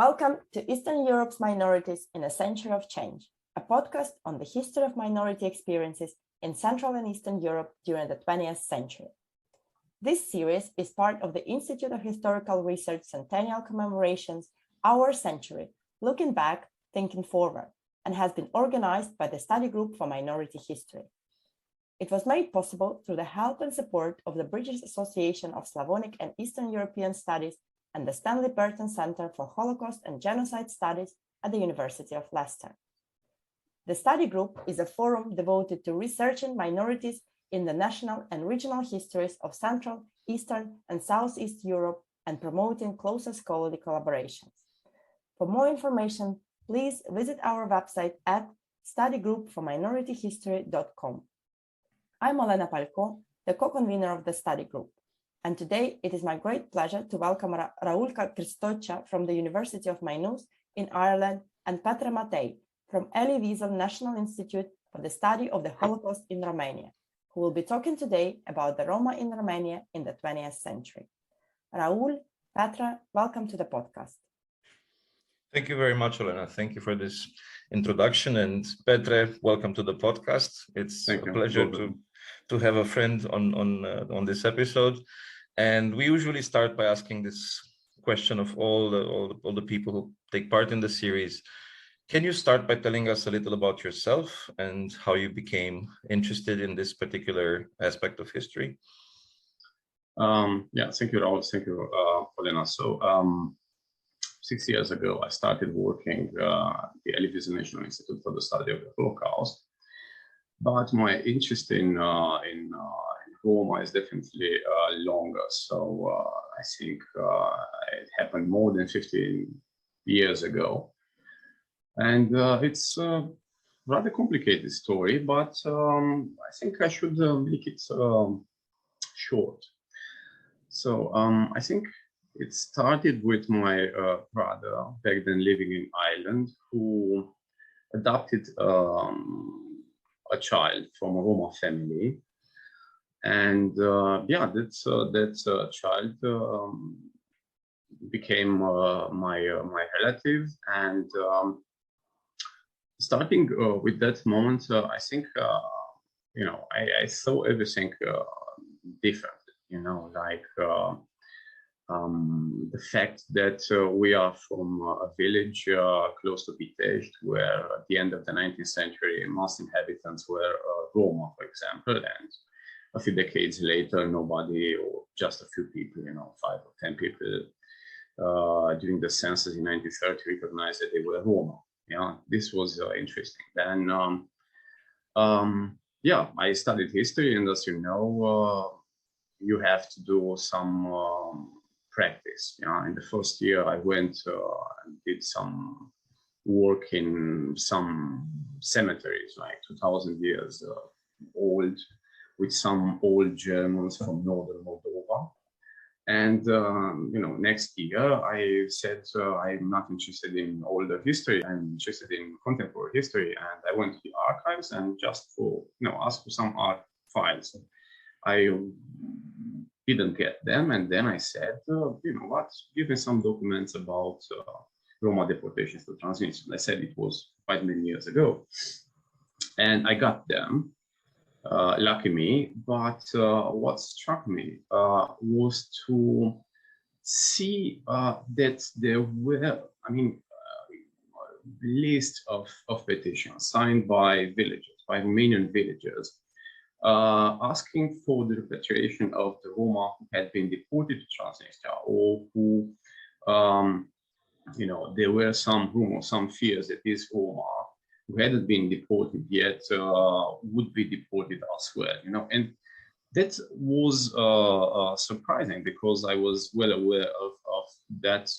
Welcome to Eastern Europe's Minorities in a Century of Change, a podcast on the history of minority experiences in Central and Eastern Europe during the 20th century. This series is part of the Institute of Historical Research Centennial Commemorations, Our Century, Looking Back, Thinking Forward, and has been organized by the Study Group for Minority History. It was made possible through the help and support of the British Association of Slavonic and Eastern European Studies and the Stanley Burton Center for Holocaust and Genocide Studies at the University of Leicester. The study group is a forum devoted to researching minorities in the national and regional histories of Central, Eastern, and Southeast Europe and promoting closer scholarly collaborations. For more information, please visit our website at studygroupforminorityhistory.com. I'm Olena Palko, the co-convener of the study group. And today it is my great pleasure to welcome Raul Cârstocea from the University of Maynooth in Ireland and Petre Matei from Elie Wiesel National Institute for the Study of the Holocaust in Romania, who will be talking today about the Roma in Romania in the 20th century. Raul, Petre, welcome to the podcast. Thank you very much, Olena. Thank you for this introduction. And Petre, welcome to the podcast. It's a pleasure to have a friend on this episode. And we usually start by asking this question of all the people who take part in the series. Can you start by telling us a little about yourself and how you became interested in this particular aspect of history? Thank you, Raul. Thank you, Olena. So 6 years ago, I started working at the Elie Wiesel National Institute for the Study of the Holocaust. But my interest in Roma is definitely longer. So I think it happened more than 15 years ago. And it's a rather complicated story, but I think I should make it short. So I think it started with my brother back then living in Ireland, who adopted a child from a Roma family. And that child became my relative. And starting with that moment, I think, I saw everything differently, the fact that we are from a village close to Petre, where at the end of the 19th century, most inhabitants were Roma, for example, and a few decades later, nobody or just a few people, 5 or 10 people during the census in 1930 recognized that they were Roma. This was interesting. Then, I studied history, and as you know, you have to do some practice. In the first year, I went and did some work in some cemeteries, like 2,000 years old, with some old Germans from northern Moldova. And next year, I said I'm not interested in older history. I'm interested in contemporary history, and I went to the archives and just asked for some art files. I didn't get them, and then I said, give me some documents about Roma deportations to Transnistria. I said it was 5 million years ago, and I got them, lucky me. But what struck me was to see that there were, list of petitions signed by villagers, by Romanian villagers, asking for the repatriation of the Roma who had been deported to Transnistria, or who, there were some rumors, some fears that these Roma who hadn't been deported yet would be deported elsewhere, and that was surprising, because I was well aware of that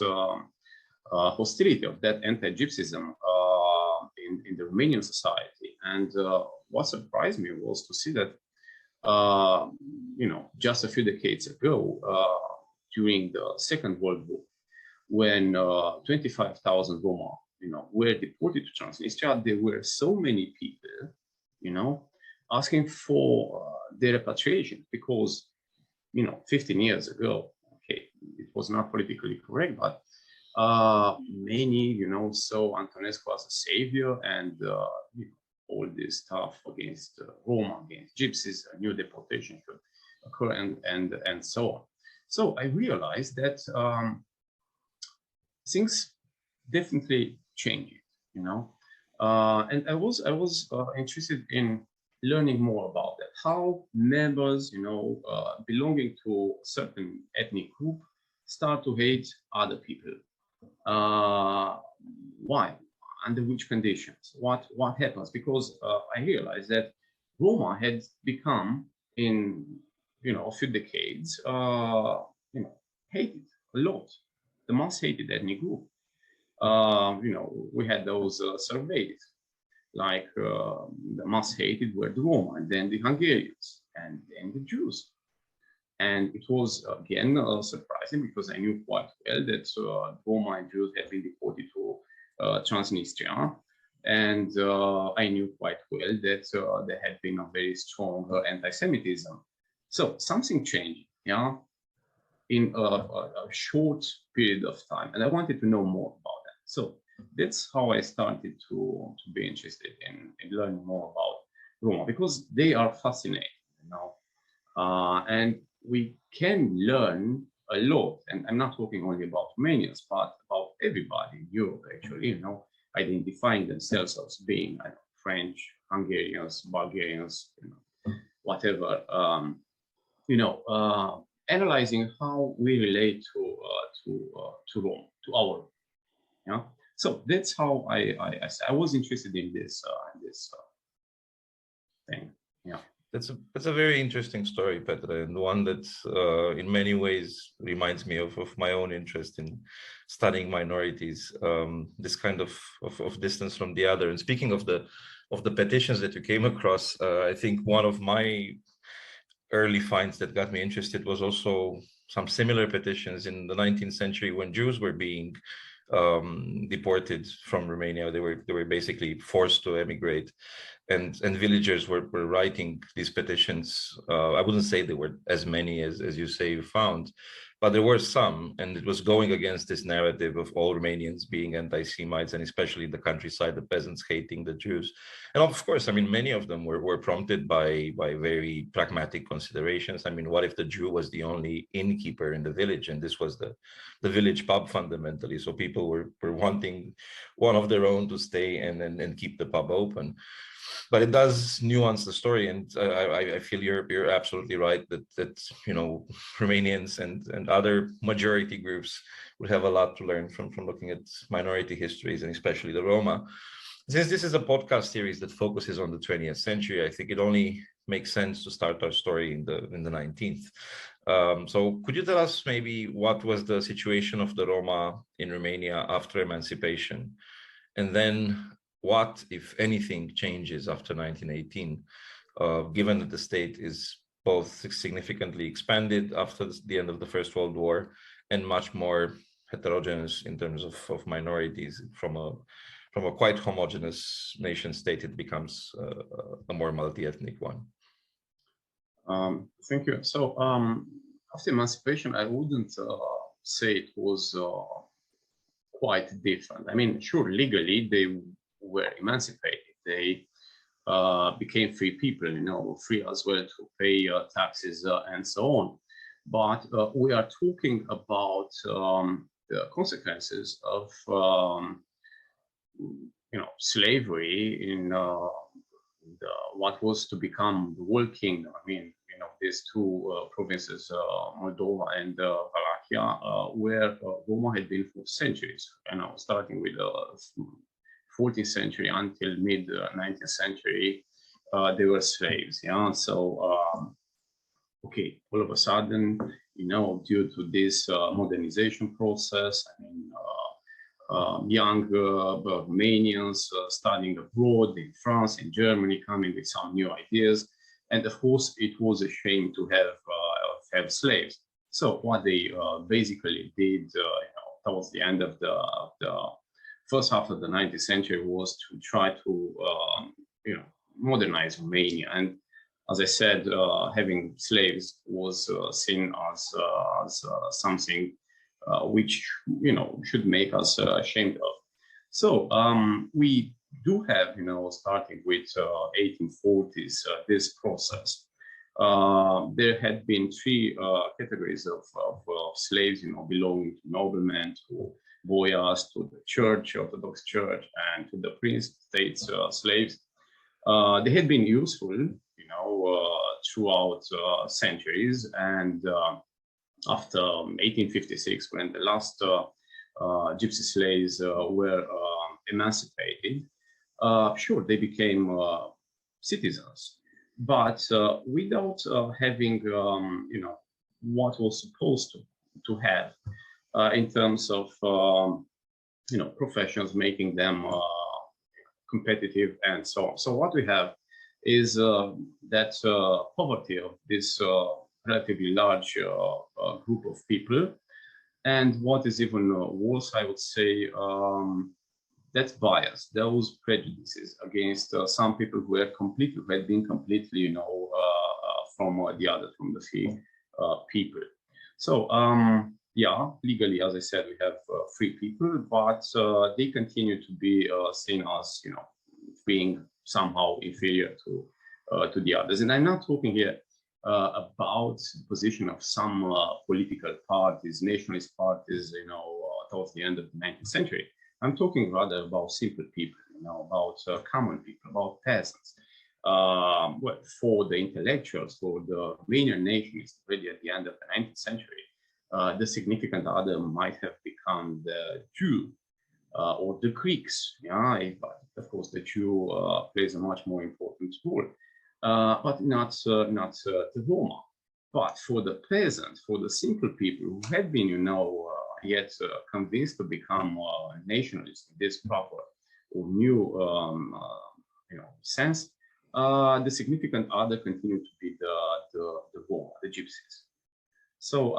hostility, of that anti-Gypsyism in the Romanian society. And what surprised me was to see that, just a few decades ago, during the Second World War, when 25,000 Roma, were deported to Transnistria, there were so many people, asking for their repatriation, because, 15 years ago, okay, it was not politically correct, but Many, saw Antonescu as a savior and all this stuff against Roma, against gypsies, a new deportation could occur, and so on. So I realized that things definitely changed, and I was interested in learning more about that. How members, belonging to a certain ethnic group, start to hate other people. Why? Under which conditions? What happens? Because I realized that Roma had become, in a few decades, hated a lot, the most hated ethnic group. We had those surveys, like the most hated were the Roma, and then the Hungarians, and then the Jews. And it was, again, surprising, because I knew quite well that Roma and Jews had been deported to Transnistria. And I knew quite well that there had been a very strong anti-Semitism. So something changed, in a short period of time. And I wanted to know more about that. So that's how I started to be interested in learning more about Roma, because they are fascinating, and we can learn a lot. And I'm not talking only about Romanians, but about everybody in Europe, actually, identifying themselves as being French, Hungarians, Bulgarians, whatever, analyzing how we relate to Rome, to our, So that's how I was interested in this thing. Yeah. That's a very interesting story, Petre, and one that in many ways reminds me of my own interest in studying minorities, this kind of distance from the other. And speaking of the petitions that you came across, I think one of my early finds that got me interested was also some similar petitions in the 19th century when Jews were being deported from Romania. They were basically forced to emigrate, and villagers were writing these petitions. I wouldn't say there were as many as you say you found, but there were some, and it was going against this narrative of all Romanians being anti-Semites, and especially in the countryside, the peasants hating the Jews. And of course, many of them were prompted by very pragmatic considerations. What if the Jew was the only innkeeper in the village, and this was the village pub fundamentally? So people were wanting one of their own to stay and keep the pub open. But it does nuance the story, and I feel you're absolutely right that Romanians and other majority groups would have a lot to learn from looking at minority histories, and especially the Roma. Since this is a podcast series that focuses on the 20th century, I think it only makes sense to start our story in the 19th. So could you tell us maybe what was the situation of the Roma in Romania after emancipation, and then what, if anything, changes after 1918, given that the state is both significantly expanded after the end of the First World War and much more heterogeneous in terms of minorities? From a quite homogeneous nation state, it becomes a more multi-ethnic one. Thank you. So after emancipation, I wouldn't say it was quite different. Sure, legally they were emancipated. They became free people, free as well to pay taxes and so on. But we are talking about the consequences of slavery in what was to become the world kingdom. These two provinces, Moldova and Wallachia, where Roma had been for centuries, starting with the 14th century until mid 19th century, they were slaves. So okay, all of a sudden, due to this modernization process, young Romanians studying abroad in France, in Germany, coming with some new ideas. And of course, it was a shame to have slaves. So what they basically did towards the end of the first half of the 19th century was to try to modernize Romania. And as I said, having slaves was seen as something which should make us ashamed of. So we do have, starting with 1840s, this process. There had been three categories of slaves, belonging to noblemen, to boyars, to the church, Orthodox Church, and to the Prince States slaves. They had been useful, throughout centuries, and after 1856, when the last gypsy slaves were emancipated, sure, they became citizens, but without having, what was supposed to have in terms of, professions, making them competitive and so on. So what we have is that poverty of this relatively large group of people. And what is even worse, I would say, that's bias, those prejudices against some people who had been completely, from the free people. So, yeah, legally, as I said, we have free people, but they continue to be seen as, being somehow inferior to the others. And I'm not talking here about the position of some political parties, nationalist parties, towards the end of the 19th century. I'm talking rather about simple people, about common people, about peasants. For the intellectuals, for the Romanian nationalists, already at the end of the 19th century, the significant other might have become the Jew or the Greeks. But of course, the Jew plays a much more important role, but not the Roma. But for the peasant, for the simple people who had been, yet convinced to become nationalists in this proper or new, sense, the significant other continued to be the Roma, the gypsies. So,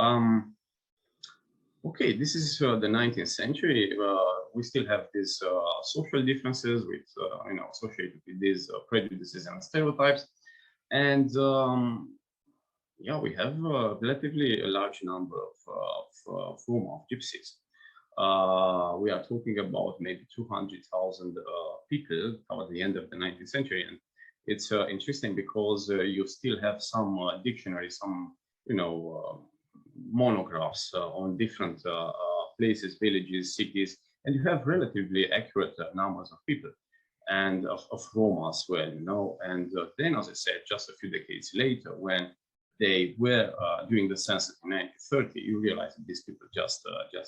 okay, this is the 19th century. We still have these social differences with, associated with these prejudices and stereotypes. And yeah, we have relatively a large number of Roma, of gypsies. We are talking about maybe 200,000 people toward the end of the 19th century. And it's interesting because you still have some dictionaries, some, monographs on different places, villages, cities, and you have relatively accurate numbers of people and of Roma as well, and then, as I said, just a few decades later, when they were doing the census in 1930, you realize that these people just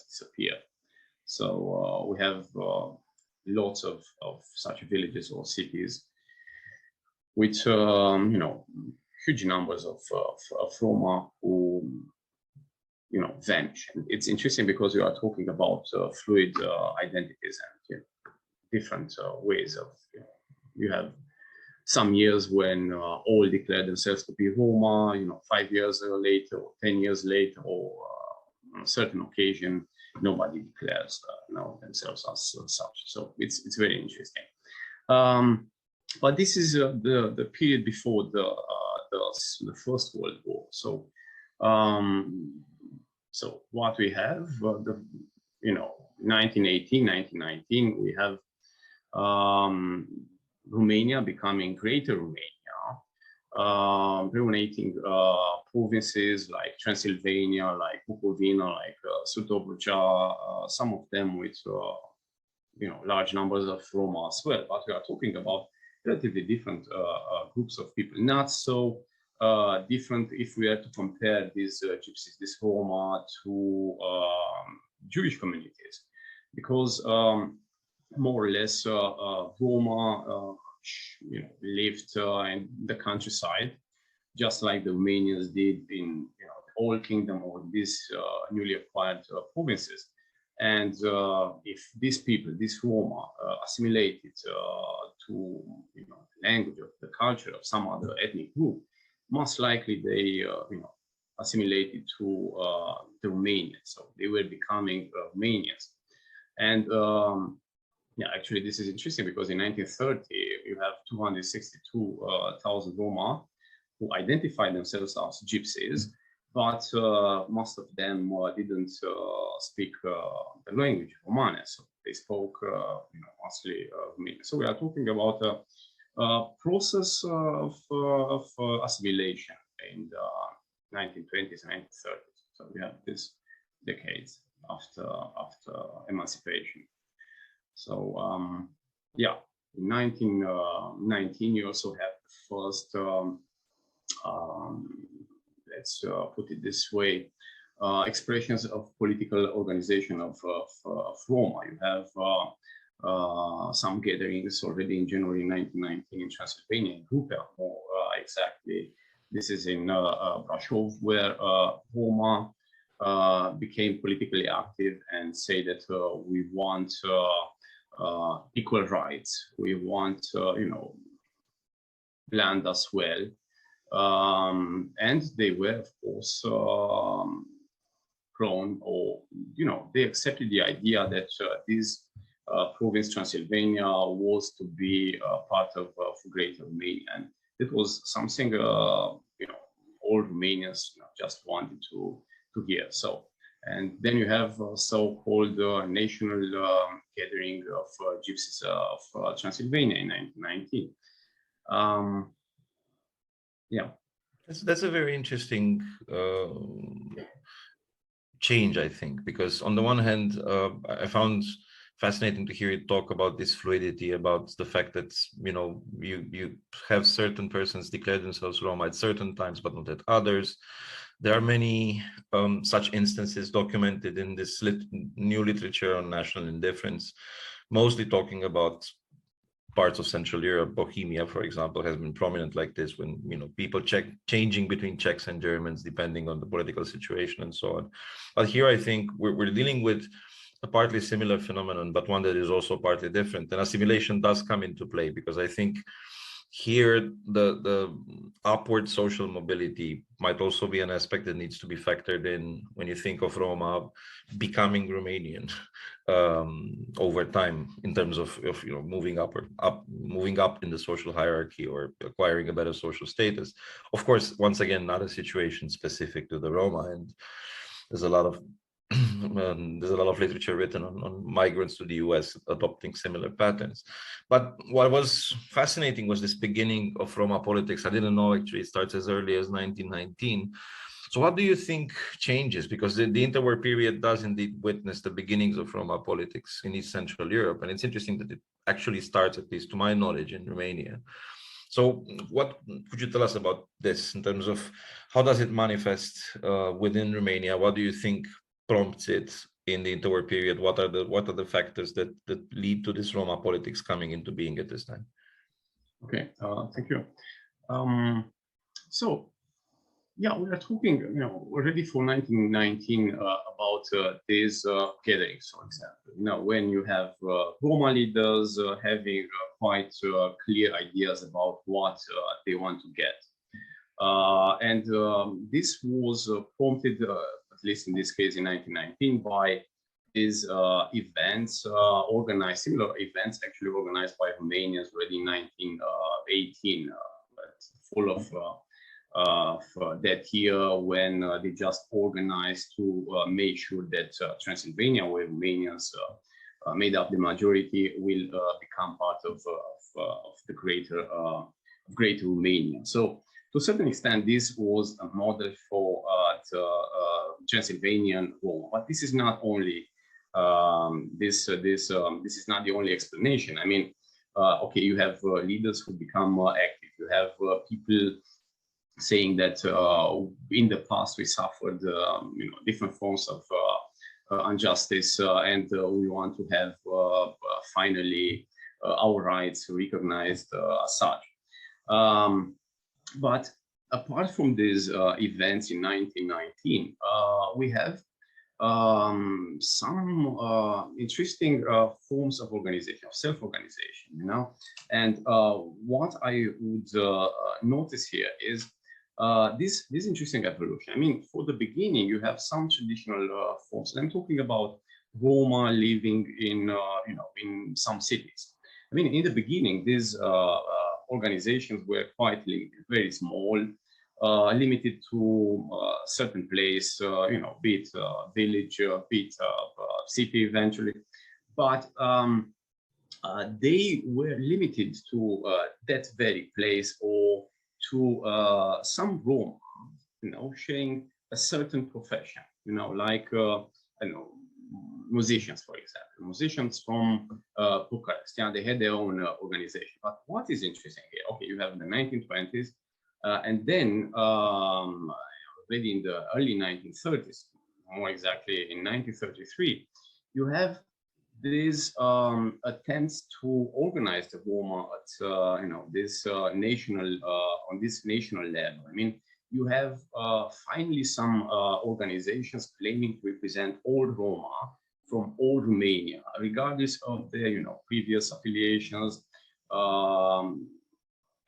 disappeared. So we have lots of such villages or cities with huge numbers of Roma who vanish. And it's interesting because you are talking about fluid identities and different ways of. You have some years when all declare themselves to be Roma, 5 years later or 10 years later, or on a certain occasion, nobody declares themselves as such. So it's very interesting. But this is the period before the First World War. So so what we have, 1918, 1919, we have Romania becoming Greater Romania, dominating provinces like Transylvania, like Bukovina, like Sutovrucea, some of them with large numbers of Roma as well. But we are talking about relatively different groups of people, not so different if we are to compare these gypsies, this Roma, to Jewish communities, because more or less Roma lived in the countryside, just like the Romanians did in the Old Kingdom or these newly acquired provinces. And if these people, this Roma, assimilated to the language of the culture of some other ethnic group, most likely they assimilated to the Romanians. So they were becoming Romanians. And yeah, actually, this is interesting because in 1930, you have 262,000 Roma who identify themselves as gypsies. but most of them didn't speak the language Romanian, so they spoke mostly Romanian. So we are talking about a process of assimilation in the 1920s and 1930s. So we have this decades after emancipation. So yeah, in 1919 you also have the first let's put it this way, expressions of political organization of Roma. You have some gatherings already in January 1919 in Transylvania, in Rupa, more exactly. This is in Brașov, where Roma became politically active and say that we want equal rights. We want, land as well. And they were, of course, prone, or they accepted the idea that this province Transylvania was to be part of Greater Romania, and it was something all Romanians just wanted to hear. So, and then you have so-called national gathering of gypsies of Transylvania in 1919. Yeah, that's a very interesting change, I think, because on the one hand, I found fascinating to hear you talk about this fluidity, about the fact that you have certain persons declare themselves Roma at certain times, but not at others. There are many such instances documented in this new literature on national indifference, mostly talking about parts of Central Europe. Bohemia, for example, has been prominent like this, when people changing between Czechs and Germans depending on the political situation and so on. But here I think we're dealing with a partly similar phenomenon, but one that is also partly different. And assimilation does come into play, because I think here the upward social mobility might also be an aspect that needs to be factored in when you think of Roma becoming Romanian over time, in terms of moving up in the social hierarchy or acquiring a better social status. Of course, once again, not a situation specific to the Roma, and there's a lot of literature written on migrants to the US adopting similar patterns. But what was fascinating was this beginning of Roma politics. I didn't know actually it starts as early as 1919. So what do you think changes? Because the interwar period does indeed witness the beginnings of Roma politics in East Central Europe. And it's interesting that it actually starts, at least to my knowledge, in Romania. So what could you tell us about this in terms of how does it manifest within Romania? What do you think prompts it in the interwar period? What are the factors that lead to this Roma politics coming into being at this time? Okay, thank you. So yeah, we are talking already for 1919 about these gatherings, for example. When you have Roma leaders having quite clear ideas about what they want to get. And this was prompted, at least in this case in 1919, by these events organized, similar events actually organized by Romanians already in 1918, full of that year, when they just organized to make sure that Transylvania, where Romanians made up the majority, will become part of the greater Romania. So to a certain extent, this was a model for the Transylvanian Roma. But this is not only this is not the only explanation. I mean, okay, you have leaders who become more active. You have people saying that in the past we suffered different forms of injustice, and we want to have finally our rights recognized as such. But apart from these events in 1919, we have some interesting forms of organization, of self-organization, And what I would notice here is this interesting evolution. I mean, for the beginning, you have some traditional forms. And I'm talking about Roma living in in some cities. I mean, in the beginning, these organizations were quite limited, very small. limited to a certain place, be it village, be it city eventually. But they were limited to that very place or to some Roma, sharing a certain profession, like, musicians, for example, musicians from Bucharest, they had their own organization. But what is interesting here, okay, you have the 1920s, and then already in the early 1930s, more exactly in 1933, you have these attempts to organize the Roma at this national on this national level. I mean, you have finally some organizations claiming to represent all Roma from all Romania, regardless of their previous affiliations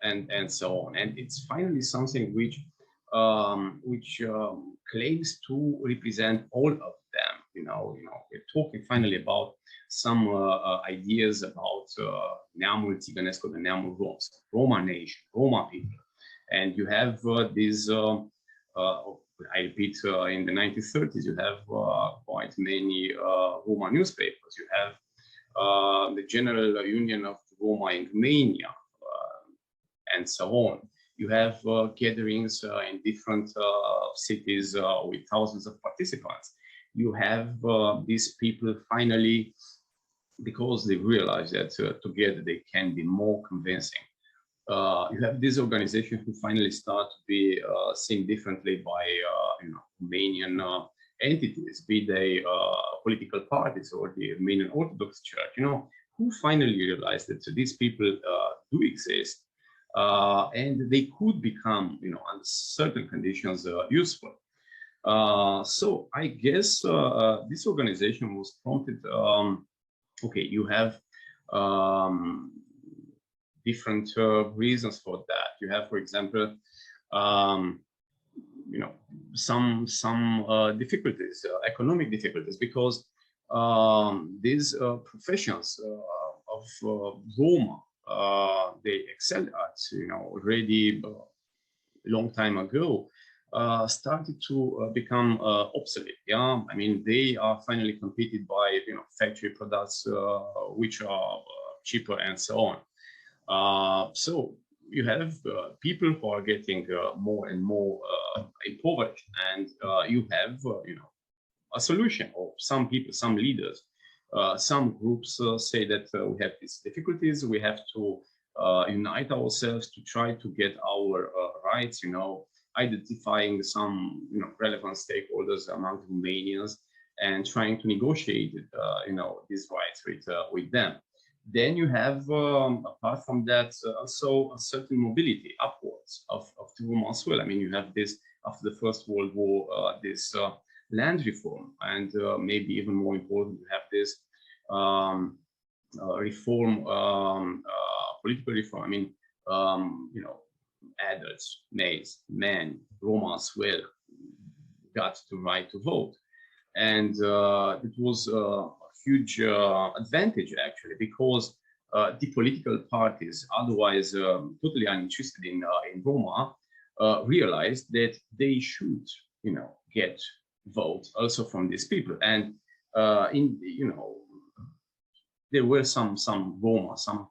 and so on. And it's finally something which claims to represent all of them. We're talking finally about some ideas about neamul țiganesc, the neamul Roms, Roma nation, Roma people. And you have these, I repeat, in the 1930s, you have quite many Roma newspapers. You have the General Union of Roma in Romania, and so on. You have gatherings in different cities with thousands of participants. You have these people finally, because they realize that together they can be more convincing. You have these organizations who finally start to be seen differently by Romanian entities, be they political parties or the Romanian Orthodox Church, who finally realize that these people do exist and they could become, under certain conditions, useful. So I guess this organization was prompted. Okay, you have different reasons for that. You have, for example, some difficulties, economic difficulties, because these professions of Roma, they excelled at, already a long time ago, started to become obsolete. Yeah, I mean, they are finally competed by factory products which are cheaper and so on. So you have people who are getting more and more impoverished, and you have a solution. Or some people, some leaders, some groups say that we have these difficulties. We have to unite ourselves to try to get our rights. Identifying some relevant stakeholders among Romanians and trying to negotiate these rights with them. Then you have, apart from that, also a certain mobility upwards of the Roma as well. I mean, you have this after the First World War, this land reform, and maybe even more important, you have this reform, political reform. I mean, adults, males, men, Roma as well, got the right to vote. And it was a huge advantage, actually, because the political parties, otherwise totally uninterested in Roma, realized that they should, get votes also from these people. And there were some Roma, some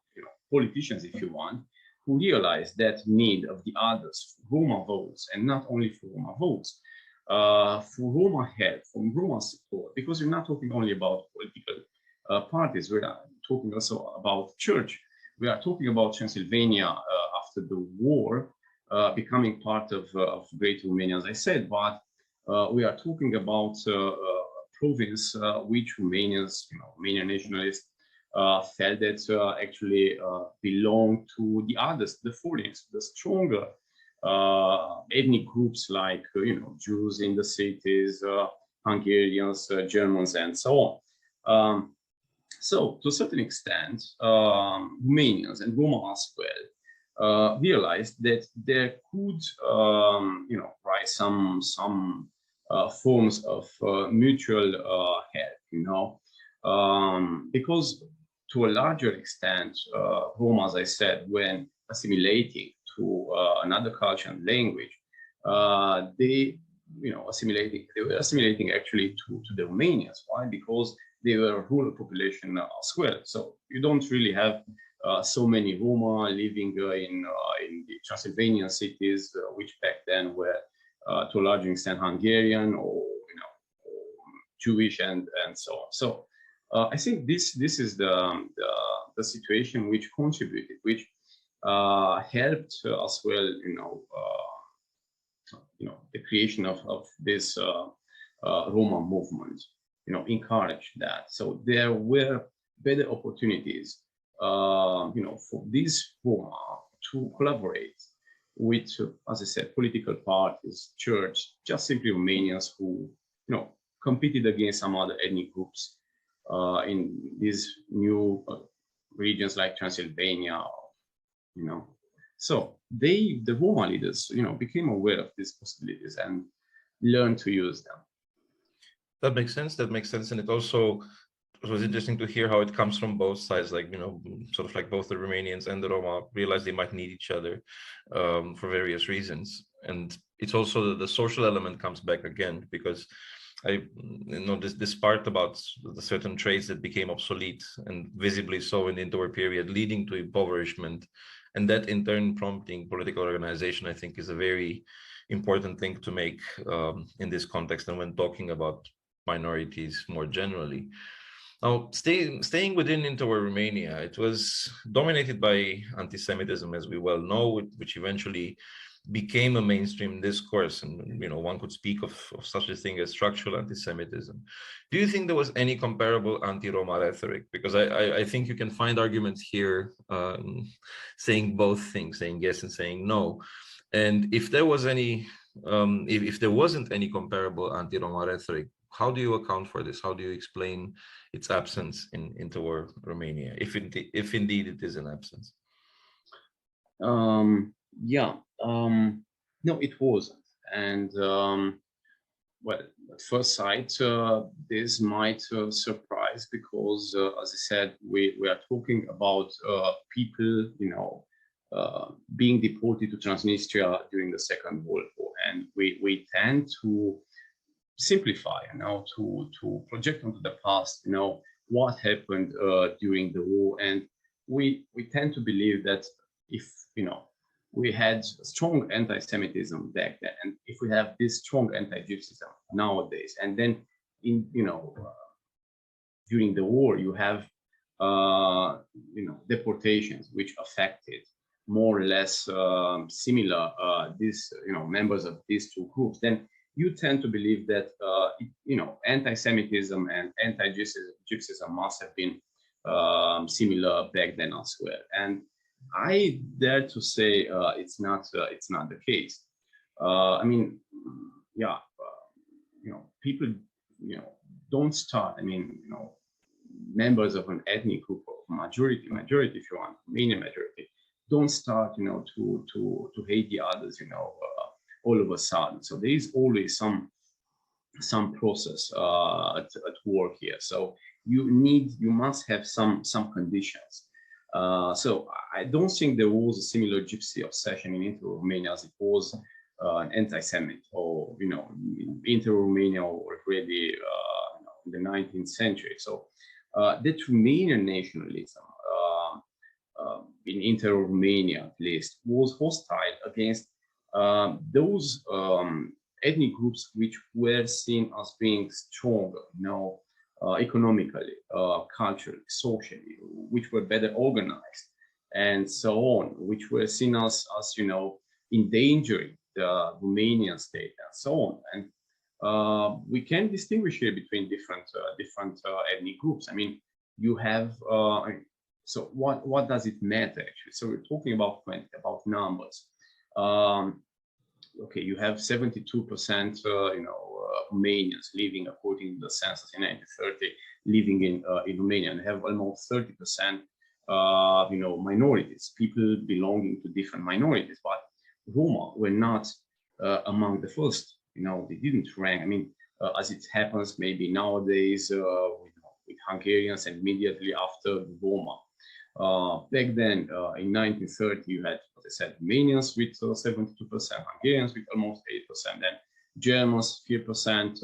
politicians, if you want, who realized that need of the others, Roma votes, and not only for Roma votes, for Roma help, for Roma support, because we're not talking only about political parties, we're talking also about church. We are talking about Transylvania after the war becoming part of Great Romania, as I said, but we are talking about a province which Romanians, Romanian nationalists, felt that actually belonged to the others, the foreigners, the stronger ethnic groups like Jews in the cities, Hungarians, Germans, and so on. So to a certain extent, Romanians and Roma as well realized that there could rise some forms of mutual help, because to a larger extent, Roma, as I said, when assimilating to another culture and language, they were assimilating actually to the Romanians. Why? Because they were a rural population as well. So you don't really have so many Roma living in the Transylvanian cities, which back then were to a large extent Hungarian or Jewish and so on. So I think this is the situation which contributed, which helped as well, the creation of this Roma movement, encouraged that. So there were better opportunities, for these Roma to collaborate with, as I said, political parties, church, just simply Romanians who, competed against some other ethnic groups in these new regions like Transylvania, So the Roma leaders, became aware of these possibilities and learned to use them. That makes sense. And it also was interesting to hear how it comes from both sides, like, sort of like both the Romanians and the Roma realized they might need each other for various reasons. And it's also the social element comes back again, because this part about the certain traits that became obsolete and visibly so in the interwar period, leading to impoverishment, and that in turn prompting political organization, I think is a very important thing to make in this context and when talking about minorities more generally. Now, staying within interwar Romania, it was dominated by anti-Semitism, as we well know, which eventually became a mainstream discourse, and one could speak of such a thing as structural anti-Semitism. Do you think there was any comparable anti-Roma rhetoric? Because I think you can find arguments here saying both things, saying yes and saying no. And if there was any, if there wasn't any comparable anti-Roma rhetoric, how do you account for this? How do you explain its absence in interwar Romania, if indeed it is an absence? No, it wasn't. And well, at first sight, this might surprise because, as I said, we are talking about people, being deported to Transnistria during the Second World War, and we tend to simplify, to project onto the past, what happened during the war, and we tend to believe that if we had strong anti-Semitism back then, and if we have this strong anti-Gypsyism nowadays, and then during the war you have deportations which affected more or less similar these members of these two groups, then you tend to believe that anti-Semitism and anti-Gypsyism must have been similar back then as well. And I dare to say it's not the case. People don't start. Members of an ethnic group or majority if you want, Romanian majority, don't start to hate the others all of a sudden. So there is always some process at work here. So you must have some conditions. So I don't think there was a similar Gypsy obsession in Inter-Romania as it was an anti-Semit, or in Inter-Romania already in the 19th century. So that Romanian nationalism in Inter-Romania, at least, was hostile against those ethnic groups which were seen as being stronger, economically, culturally, socially, which were better organized, and so on, which were seen as endangering the Romanian state, and so on. And we can distinguish here between different ethnic groups. You have so what does it matter actually? So we're talking about numbers. Okay, you have 72% Romanians living, according to the census in 1930, living in Romania, and have almost 30% minorities, people belonging to different minorities. But Roma were not among the first. They didn't rank. As it happens maybe nowadays with Hungarians, and immediately after the Roma. Back then, in 1930, you had, as I said, Romanians with 72%, Hungarians with almost 8%, then Germans 3%,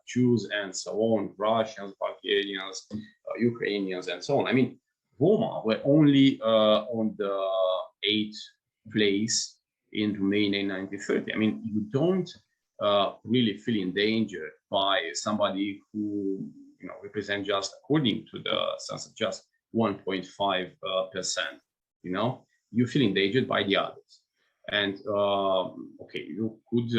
Jews and so on, Russians, Bulgarians, Ukrainians, and so on. I mean, Roma were only on the 8th place in Romania in 1930. I mean, you don't really feel endangered by somebody who, represent just, according to the census, just 1.5%. You feel endangered by the others. And okay, you could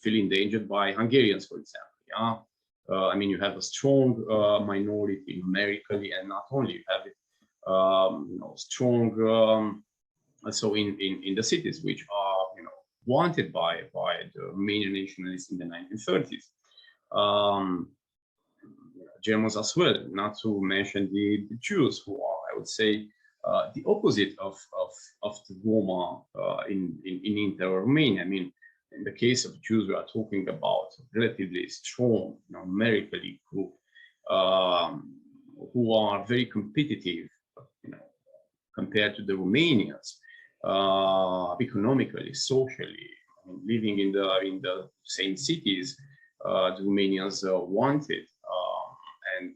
feel endangered by Hungarians, for example. I mean, you have a strong minority numerically, and not only you have it, strong. So in the cities which are wanted by the Romanian nationalists in the 1930s. Germans as well, not to mention the Jews, who are, I would say, the opposite of the Roma in inter-Romania. I mean, in the case of Jews, we are talking about a relatively strong, numerically group who are very competitive, compared to the Romanians, economically, socially. I mean, living in the same cities, the Romanians wanted, and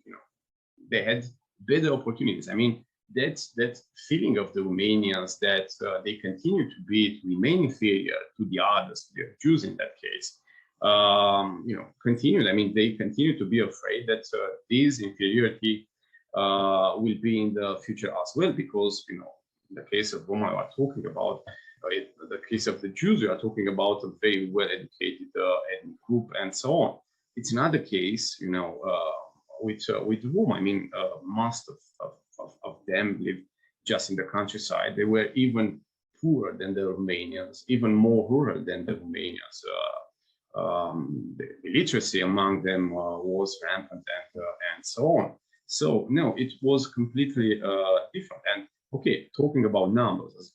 they had better opportunities. I mean, that feeling of the Romanians that they continue to remain inferior to the others, the Jews in that case, continued. I mean, they continue to be afraid that this inferiority will be in the future as well, because in the case of Roma, we are talking about, in the case of the Jews, we are talking about a very well-educated ethnic group and so on. It's another case, with Roma. I mean, most of them live just in the countryside. They were even poorer than the Romanians, even more rural than the Romanians. The illiteracy among them was rampant, and so on. So no, it was completely different. And okay, talking about numbers,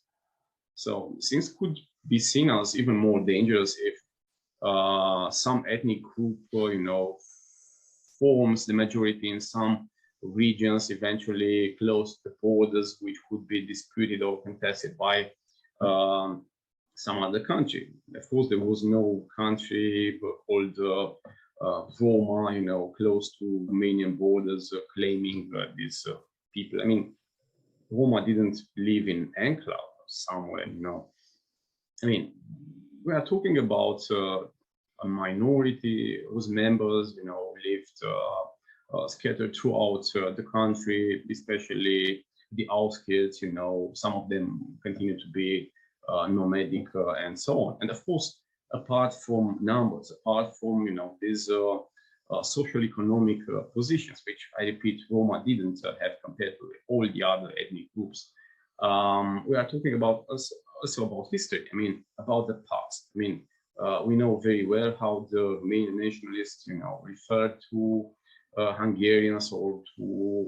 so things could be seen as even more dangerous if some ethnic group, forms the majority in some regions, eventually close to the borders, which could be disputed or contested by some other country. Of course, there was no country called Roma, close to Romanian borders, claiming these people. I mean, Roma didn't live in enclave somewhere, I mean, we are talking about a minority whose members, lived scattered throughout the country, especially the outskirts. Some of them continue to be nomadic and so on. And of course, apart from numbers, apart from these social economic positions, which I repeat, Roma didn't have compared to all the other ethnic groups. We are talking about also about history. I mean, about the past. I mean, we know very well how the Romanian nationalists, referred to Hungarians or to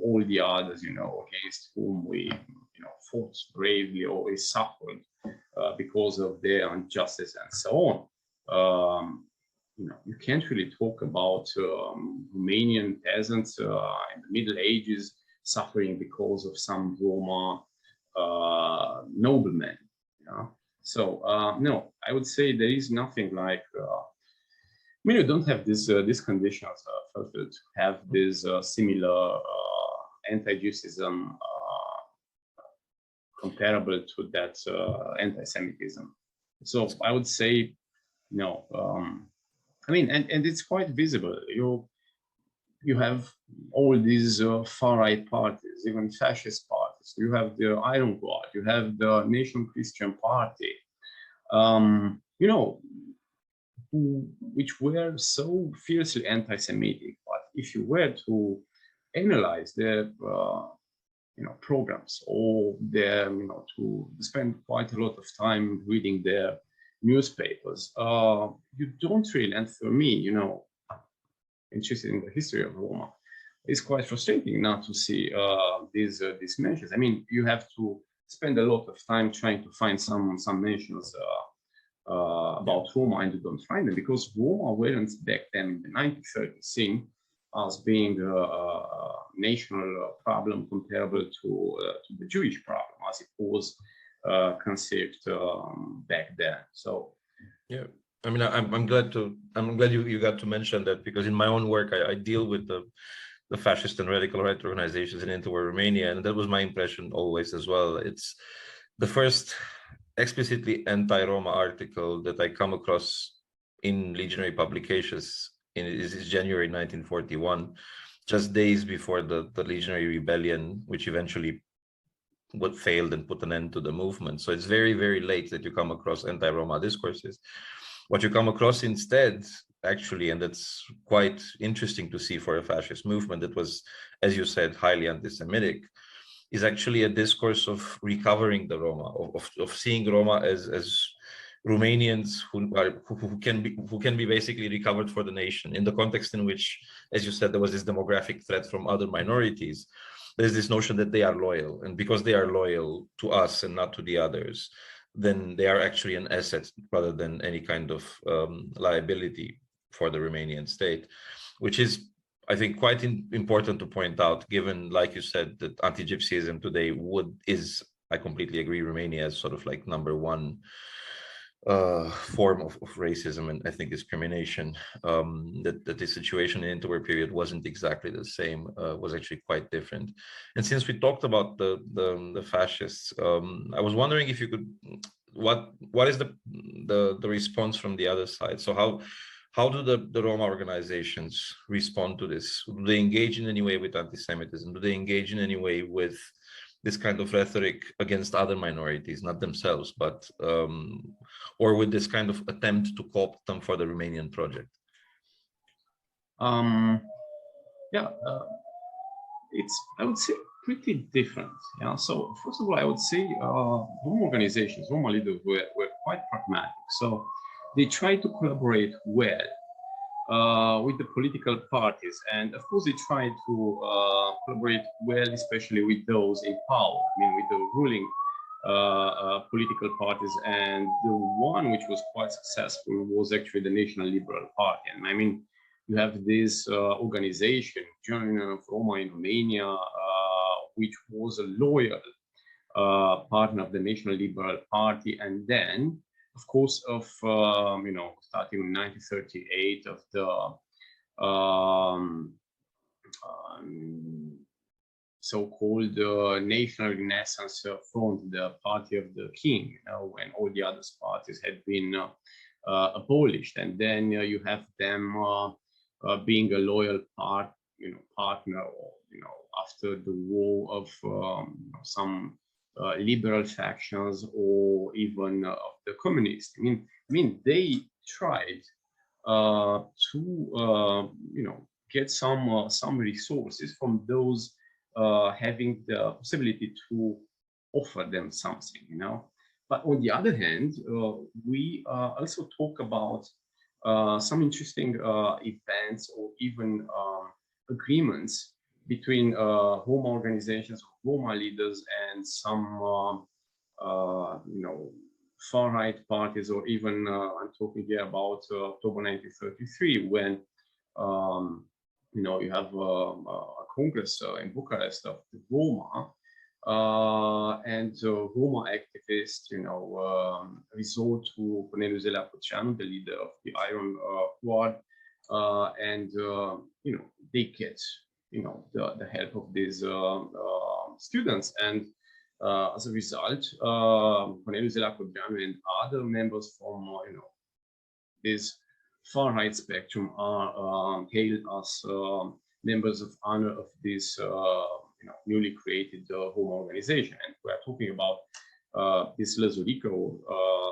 all the others, against whom we, fought bravely or we suffered because of their injustice and so on. You can't really talk about Romanian peasants in the Middle Ages suffering because of some Roma noblemen. So no, I would say there is nothing like. I mean, you don't have these conditions to have this similar anti-Judaism comparable to that anti-Semitism. So I would say no. I mean, and it's quite visible. You have all these far-right parties, even fascist parties. You have the Iron Guard. You have the National Christian Party. Which were so fiercely anti-Semitic. But if you were to analyze their, programs, or their, to spend quite a lot of time reading their newspapers, you don't really. And for me, interested in the history of Roma, it's quite frustrating not to see these mentions. I mean, you have to spend a lot of time trying to find some mentions about Roma, and you don't find them because Roma weren't back then in the 1930s seen as being a national problem comparable to the Jewish problem as it was conceived back then. So, yeah, I mean, I'm glad you got to mention that, because in my own work I deal with the fascist and radical right organizations in interwar Romania, and that was my impression always as well. It's the first explicitly anti-Roma article that I come across in legionary publications is January 1941, just days before the legionary rebellion, which eventually failed and put an end to the movement. So it's very, very late that you come across anti-Roma discourses. What you come across instead, actually, and that's quite interesting to see for a fascist movement that was, as you said, highly anti-Semitic, is actually a discourse of recovering the Roma, of seeing Roma as Romanians who can be basically recovered for the nation, in the context in which, as you said, there was this demographic threat from other minorities. There's this notion that they are loyal, and because they are loyal to us and not to the others, then they are actually an asset rather than any kind of liability for the Romanian state, which is, I think, quite important to point out, given, like you said, that anti-Gypsyism today I completely agree, Romania as sort of like number one form of racism and ethnic discrimination. That the situation in the interwar period wasn't exactly the same, was actually quite different. And since we talked about the fascists, I was wondering if you could, what is the response from the other side? So how do the Roma organizations respond to this? Do they engage in any way with anti-Semitism? Do they engage in any way with this kind of rhetoric against other minorities, not themselves, but or with this kind of attempt to co-opt them for the Romanian project? It's, I would say, pretty different. Yeah. So first of all, I would say Roma organizations, Roma leaders were quite pragmatic. So they tried to collaborate well with the political parties, and of course they tried to collaborate well, especially with those in power. I mean, with the ruling political parties, and the one which was quite successful was actually the National Liberal Party. And I mean, you have this organization, Union of Roma in Romania, which was a loyal partner of the National Liberal Party, and then, of course, starting in 1938, of the so-called National Renaissance Front, the party of the king, when all the other parties had been abolished, and then you have them being a loyal partner, or after the war of some liberal factions, or even of the communists. I mean, they tried to get some resources from those having the possibility to offer them something, But on the other hand, we also talk about some interesting events, or even agreements between Roma organizations, Roma leaders, and some far-right parties, or even I'm talking here about October 1933, when you have a congress in Bucharest of the Roma, and Roma activists, resort to Corneliu Zelea-Coceanu, the leader of the Iron Guard, and they get the help of these students, and as a result, Corneliu Zelea-Coceanu and other members from this far-right spectrum are hailed as members of honor of this newly created Roma organization. And we are talking about this Lăzurică,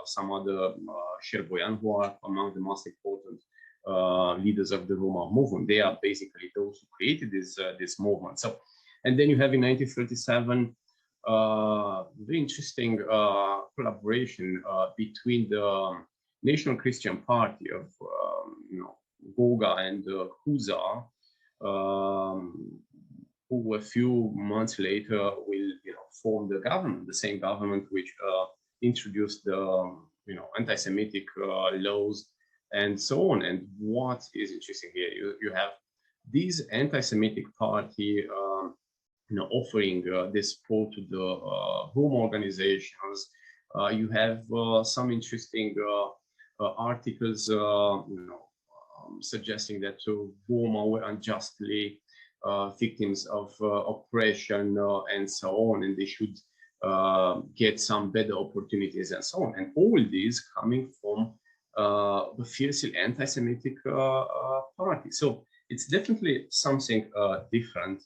some other Șervoian, who are among the most important leaders of the Roma movement. They are basically those who created this movement. So, and then you have in 1937 very interesting collaboration between the National Christian Party of Goga and Huza, who a few months later will form the government, the same government which introduced the anti-Semitic laws and so on. And what is interesting here, you have this anti-Semitic party, offering this support to the Roma organizations. You have some interesting articles, suggesting that Roma were unjustly victims of oppression and so on, and they should get some better opportunities and so on. And all these coming from the fiercely anti-Semitic party. So it's definitely something different,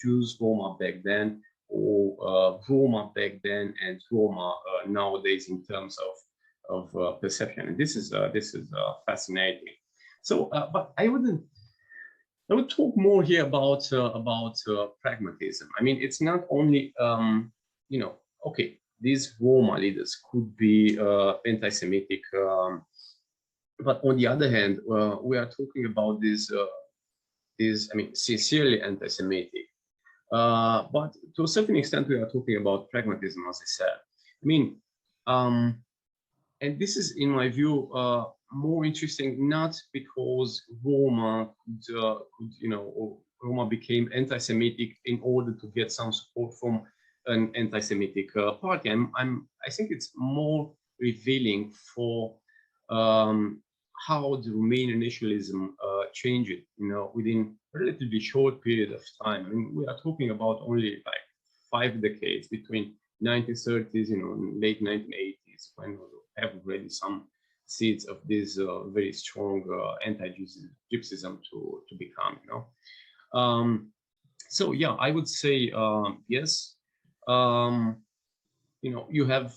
Jews, Roma back then, or Roma back then and Roma nowadays in terms of perception. And this is fascinating. So, but I would talk more here about pragmatism. I mean, it's not only okay, these Roma leaders could be anti-Semitic, but on the other hand, we are talking about this, sincerely anti-Semitic. But to a certain extent, we are talking about pragmatism, as I said. I mean, and this is, in my view, more interesting, not because Roma Roma became anti-Semitic in order to get some support from an anti-Semitic party. I think it's more revealing for how the Romanian nationalism changed, within a relatively short period of time. I mean, we are talking about only like 5 decades between 1930s, and late 1980s, when we have already some seeds of this very strong anti-Gypsyism to become, So yeah, I would say yes. You have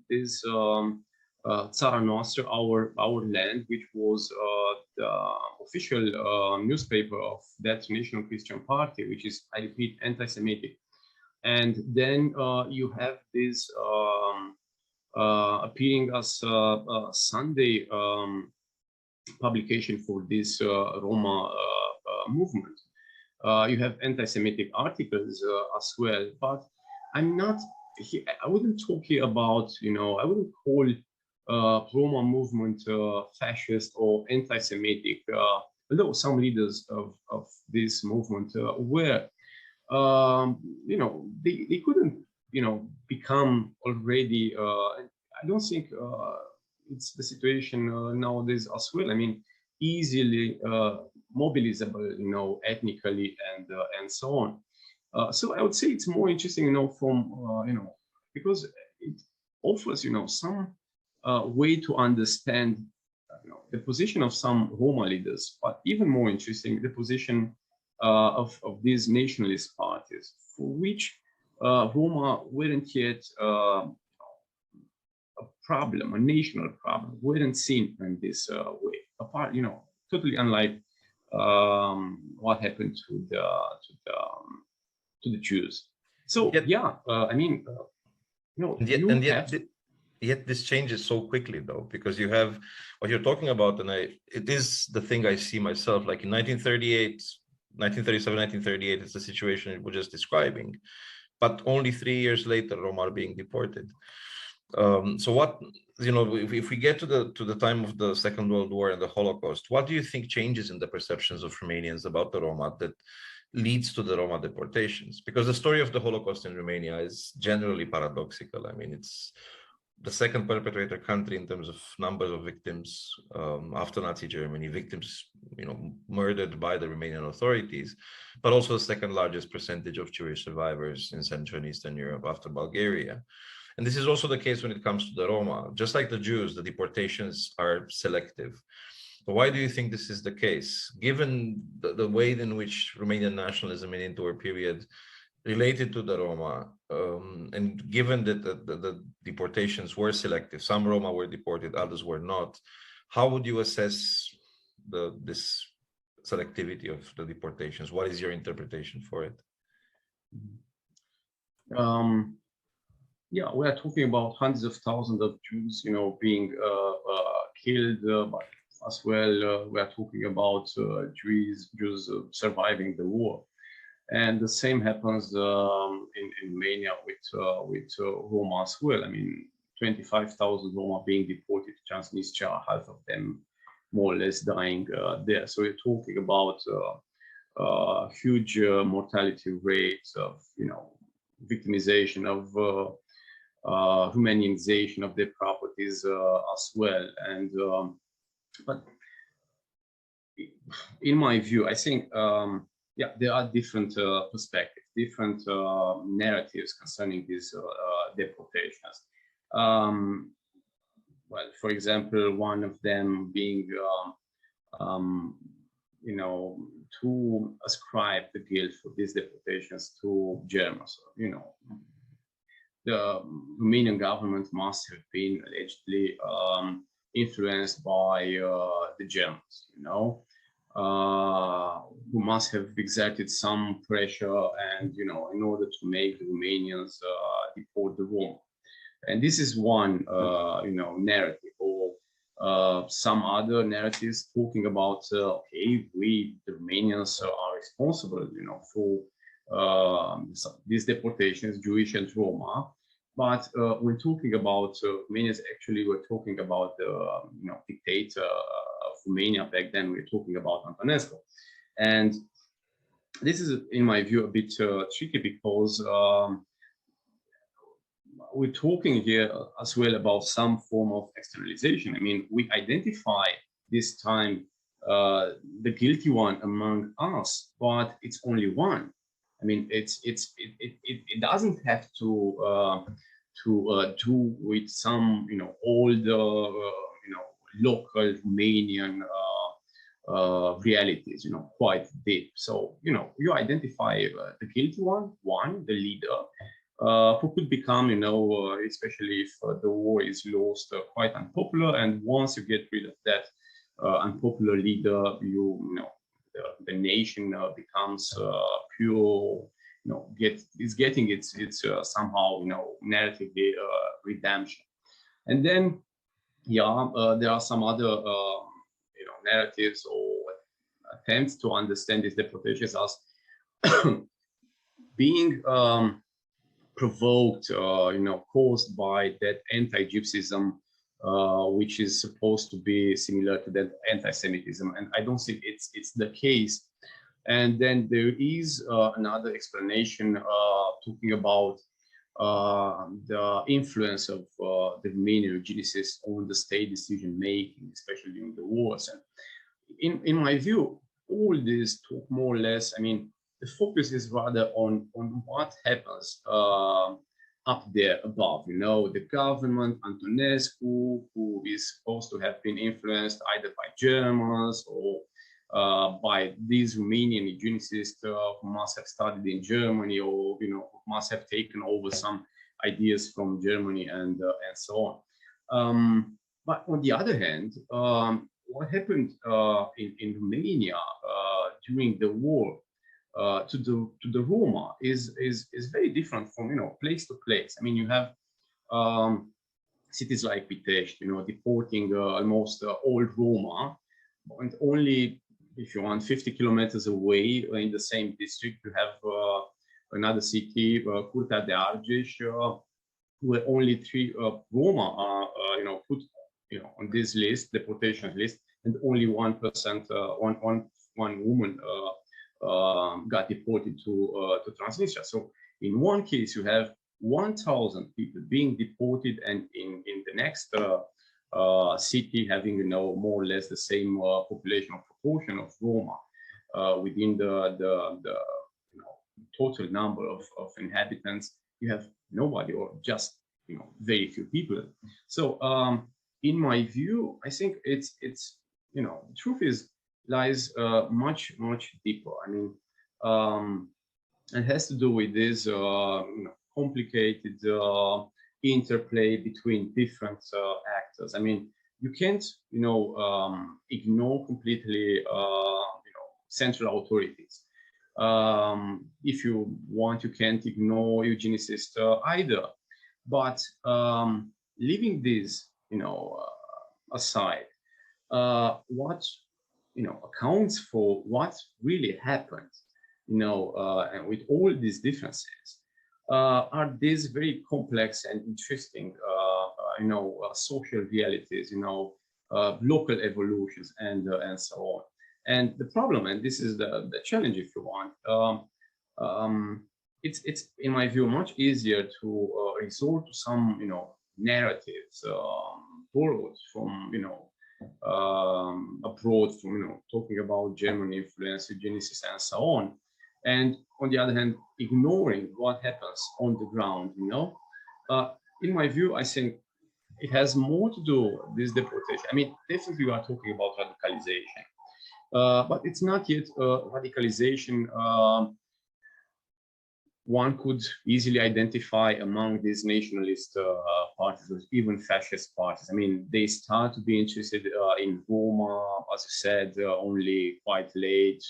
this Țara Noastră, our land, which was the official newspaper of that National Christian Party, which is, I repeat, anti-Semitic. And then you have this appearing as a Sunday publication for this Roma movement. You have anti-Semitic articles as well, but I wouldn't talk here about, I wouldn't call Roma movement fascist or anti-Semitic, although some leaders of this movement were, they couldn't, become already, I don't think it's the situation nowadays as well. I mean, easily mobilizable, ethnically and so on. So I would say it's more interesting, from, because it offers, some way to understand, the position of some Roma leaders, but even more interesting, the position of these nationalist parties, for which Roma weren't yet a problem, a national problem, weren't seen in this way. Apart, totally unlike what happened to the Jews. So yeah, I mean, yet this changes so quickly, though, because you have what you're talking about, and it is the thing I see myself. Like in 1937, 1938, it's the situation we're just describing, but only 3 years later, Roma are being deported. So what, if we get to the time of the Second World War and the Holocaust, what do you think changes in the perceptions of Romanians about the Roma that leads to the Roma deportations? Because the story of the Holocaust in Romania is generally paradoxical. I mean, it's the second perpetrator country in terms of numbers of victims after Nazi Germany, victims, murdered by the Romanian authorities, but also the second largest percentage of Jewish survivors in Central and Eastern Europe after Bulgaria. And this is also the case when it comes to the Roma. Just like the Jews, the deportations are selective. So why do you think this is the case? Given the way in which Romanian nationalism in the interwar period related to the Roma, and given that the deportations were selective, some Roma were deported, others were not, how would you assess this selectivity of the deportations? What is your interpretation for it? Yeah, we are talking about hundreds of thousands of Jews, being killed, but as well, we are talking about Jews surviving the war. And the same happens in Romania with Roma as well. I mean, 25,000 Roma being deported to Transnistria, half of them more or less dying there. So we're talking about huge mortality rates of, victimization of Romanianization of their properties as well. And but in my view, I think there are different perspectives, different narratives concerning these deportations. Well, for example, one of them being to ascribe the guilt for these deportations to Germans. The Romanian government must have been allegedly influenced by the Germans, who must have exerted some pressure and, in order to make the Romanians deport the Roma. And this is one, narrative, or some other narratives talking about, okay, we, the Romanians, are responsible, for these deportations, Jewish and Roma. But when talking about Romanians, actually, we're talking about the, dictator of Romania back then. We're talking about Antonescu. And this is, in my view, a bit tricky because we're talking here as well about some form of externalization. I mean, we identify this time the guilty one among us, but it's only one. I mean, it doesn't have to do with some old local Romanian realities, quite deep. So you identify the guilty one, the leader, who could become, especially if the war is lost, quite unpopular. And once you get rid of that unpopular leader, the nation becomes pure, is getting its somehow, narratively redemption. And then, there are some other, narratives or attempts to understand these deportations as being provoked, caused by that anti-Gypsyism, which is supposed to be similar to that anti-Semitism, and I don't think it's the case. And then there is another explanation talking about the influence of the Romanian eugenicists on the state decision making, especially in the wars. And in my view, all this talk more or less, I mean, the focus is rather on what happens up there above, the government, Antonescu, who is supposed to have been influenced either by Germans or by these Romanian eugenicists who must have studied in Germany, or must have taken over some ideas from Germany and so on. But on the other hand, what happened in Romania during the war to the Roma is very different from place to place. I mean, you have cities like Pitești, deporting almost all Roma, and only, if you want, 50 kilometers away in the same district, you have another city, Curtea de Argeș, where only 3 Roma are, put, on this list, deportation list, and only 1%, one woman got deported to Transnistria. So in one case, you have 1,000 people being deported, and in the next city having more or less the same population or proportion of Roma within the total number of inhabitants. You have nobody, or just very few people. So in my view, I think it's the truth lies much deeper. I mean, it has to do with this complicated interplay between different actors. I mean, you can't ignore completely central authorities. If you want, you can't ignore eugenicists either. But leaving this aside, what accounts for what really happened, and with all these differences, are these very complex and interesting, social realities, local evolutions, and so on. And the problem, and this is the challenge, if you want, it's in my view much easier to resort to some narratives borrowed from abroad, from talking about German influence, eugenicist, and so on, and on the other hand ignoring what happens on the ground. In my view, I think it has more to do with this deportation. I mean, definitely we are talking about radicalization, but it's not yet radicalization one could easily identify among these nationalist parties, or even fascist parties. I mean, they start to be interested in Roma, as I said, only quite late,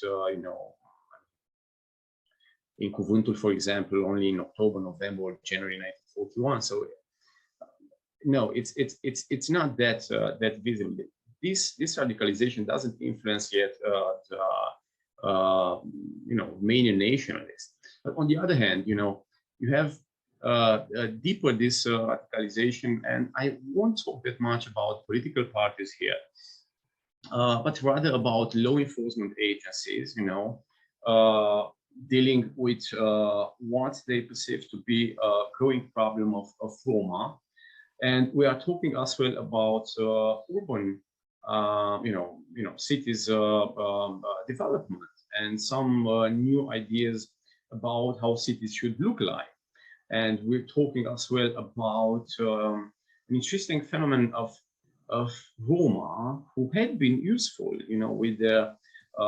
in Cuvântul, for example, only in October, November, or January 1941. So no, it's not that that visible. This radicalization doesn't influence yet Romanian nationalists. But on the other hand, you have deeper this radicalization, and I won't talk that much about political parties here, but rather about law enforcement agencies, dealing with what they perceive to be a growing problem of Roma. And we are talking as well about urban, cities development, and some new ideas about how cities should look like. And we're talking as well about an interesting phenomenon of Roma who had been useful, with their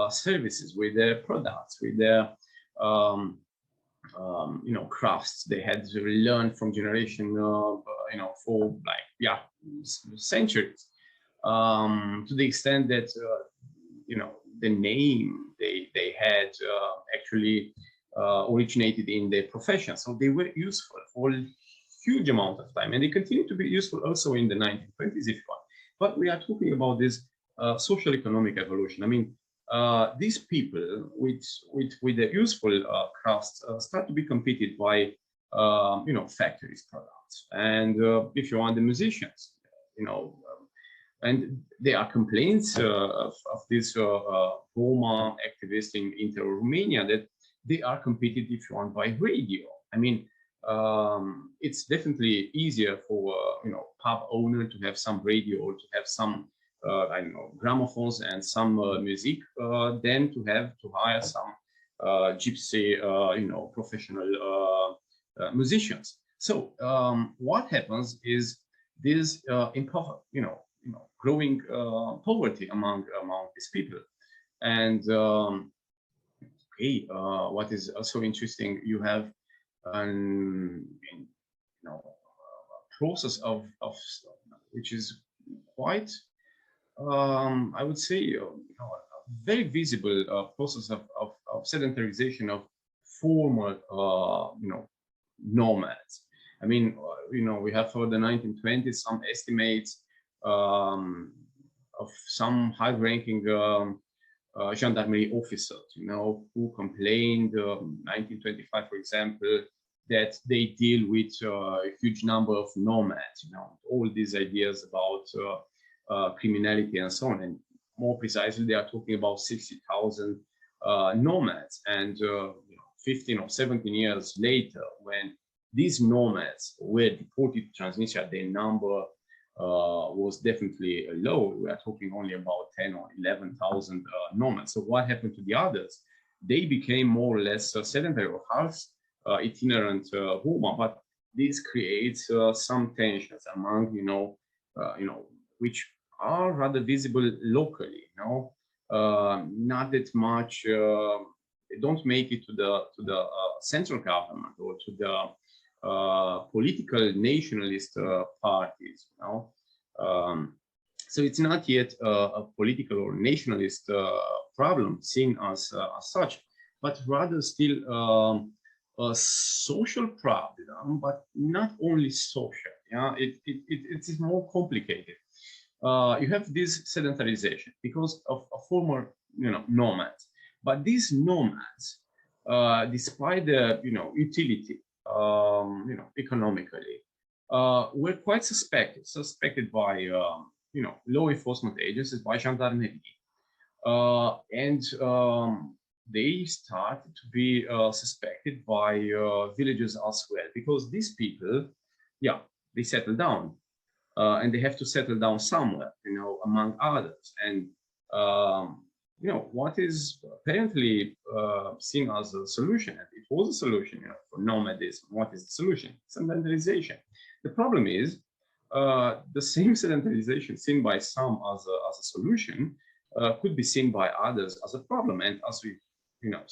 services, with their products, with their crafts they had learned from generation, for centuries, to the extent that the name they had actually originated in their profession. So they were useful for a huge amount of time, and they continue to be useful also in the 1920s, if you want. But we are talking about this social economic evolution. I mean, these people with the useful crafts start to be competed by factories products, and if you want, the musicians, and there are complaints of this Roma activists in Romania that they are competed, if you want, by radio. I mean, it's definitely easier for pub owner to have some radio or to have some gramophones and some music than to hire some gypsy professional musicians. So what happens is this growing poverty among these people. And what is also interesting, you have a process of which is quite, I would say, a very visible process of sedentarization of former, nomads. I mean, we have for the 1920s some estimates of some high-ranking gendarmerie officers, who complained, 1925, for example, that they deal with a huge number of nomads, all these ideas about criminality and so on. And more precisely, they are talking about 60,000 nomads. And 15 or 17 years later, when these nomads were deported to Transnistria, their number was definitely low. We are talking only about 10 or 11,000 nomads. So what happened to the others? They became more or less sedentary or half itinerant Roma, but this creates some tensions among, which are rather visible locally, not that much, they don't make it to the central government or to the political nationalist parties, so it's not yet a political or nationalist problem seen as such, but rather still a social problem, but not only social. It's more complicated. You have this sedentarization because of former nomads, but these nomads, despite the utility economically, were quite suspected by law enforcement agencies, by gendarmerie, and they started to be suspected by villagers as well, because these people, they settle down, and they have to settle down somewhere, among others. And what is apparently seen as a solution, and it was a solution, for nomadism. What is the solution? Sedentarization. The problem is the same sedentarization seen by some as a solution could be seen by others as a problem. And as we, at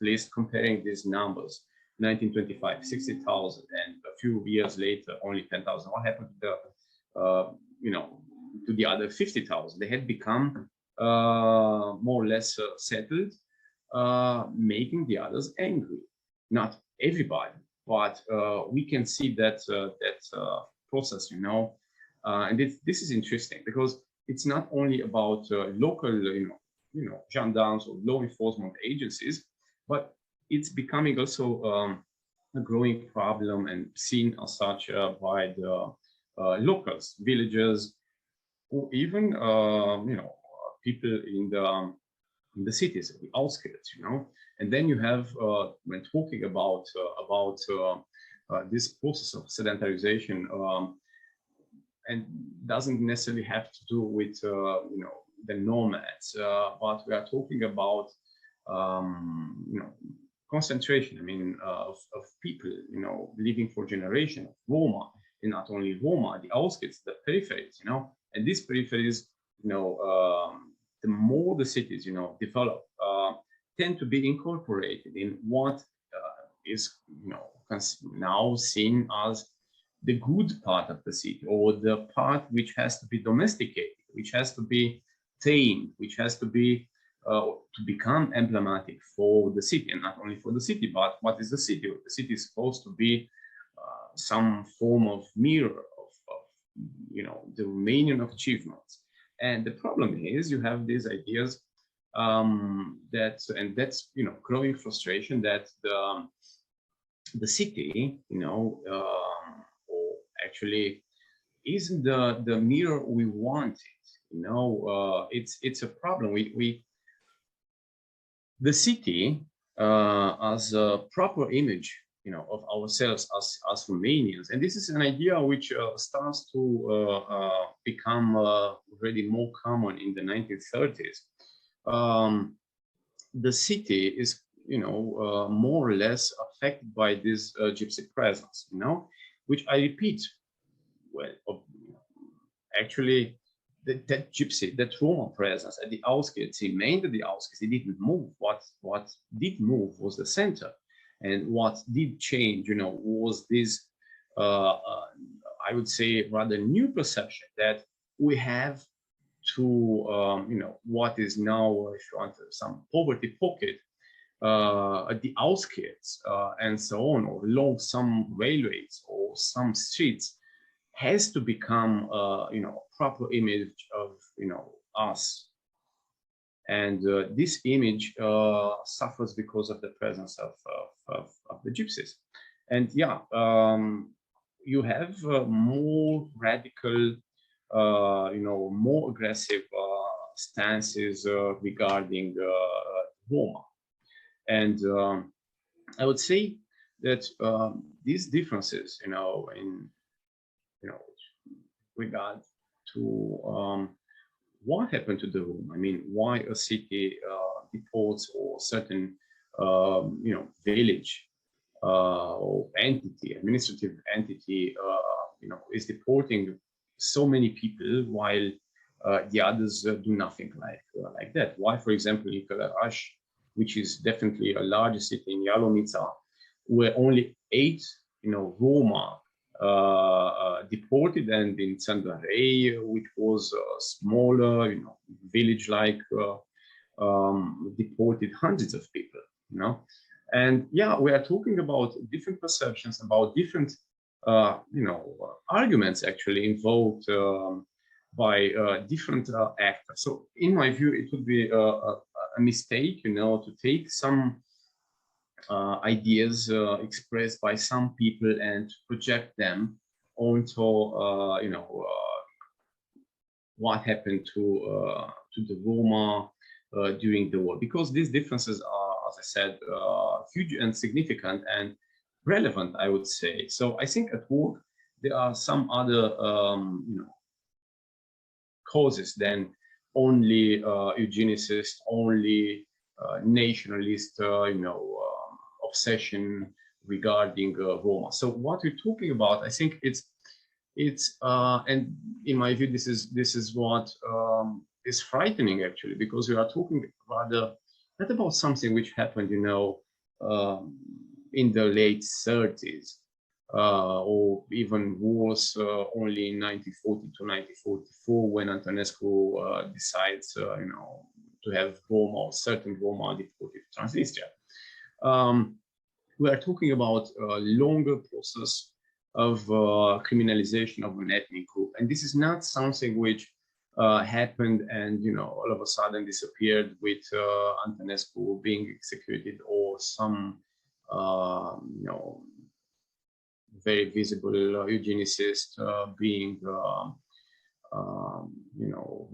least comparing these numbers, 1925, 60,000, and a few years later, only 10,000. What happened to the, to the other 50,000? They had become more or less settled, making the others angry. Not everybody, but we can see that process, and this is interesting because it's not only about local, gendarmes or law enforcement agencies, but it's becoming also a growing problem and seen as such by the locals, villagers, or even people in the cities, the outskirts, And then you have, when talking about this process of sedentarization, and doesn't necessarily have to do with the nomads, but we are talking about concentration. I mean, of people, living for generations. Roma, and not only Roma, the outskirts, the peripheries, and these peripheries, the more the cities, develop, tend to be incorporated in what is, now seen as the good part of the city, or the part which has to be domesticated, which has to be tamed, which has to be to become emblematic for the city, and not only for the city, but what is the city? The city is supposed to be some form of mirror of the Romanian achievements. And the problem is you have these ideas that's growing frustration that the city, or actually isn't the mirror we wanted. It's a problem. The city as a proper image, of ourselves as Romanians, and this is an idea which starts to become already more common in the 1930s. The city is, more or less affected by this gypsy presence, which I repeat, actually, that gypsy, that Roma presence at the outskirts, he remained at the outskirts, he didn't move. What did move was the center. And what did change, was this, I would say, rather new perception that we have to, what is now, if you want, some poverty pocket at the outskirts and so on, or along some railways or some streets, has to become, a proper image of, us. And this image suffers because of the presence of the gypsies. And you have more radical, more aggressive stances regarding Roma. And I would say that these differences, in regard to what happened to the Roma. I mean, why a city deports, or certain, village or entity, administrative entity, is deporting so many people while the others do nothing like that. Why, for example, in Călăraș, which is definitely a larger city, in Ialomița, where only 8, Roma deported, and in Țăndărei, which was a smaller, village-like, deported hundreds of people, And we are talking about different perceptions, about different, arguments actually invoked by different actors. So, in my view, it would be a mistake, to take some ideas expressed by some people and project them onto, what happened to the Roma during the war, because these differences are, as I said, huge and significant and relevant, I would say. So I think at work there are some other causes than only eugenicist, only nationalist, obsession regarding Roma. So what we're talking about, I think it's and in my view, this is what is frightening actually, because we are talking rather not about something which happened, in the late 30s, or even worse, only in 1940 to 1944, when Antonescu decides, to have Roma or certain Roma deported to Transnistria. We are talking about a longer process of criminalization of an ethnic group, and this is not something which happened and all of a sudden disappeared with Antonescu being executed, or some very visible eugenicist being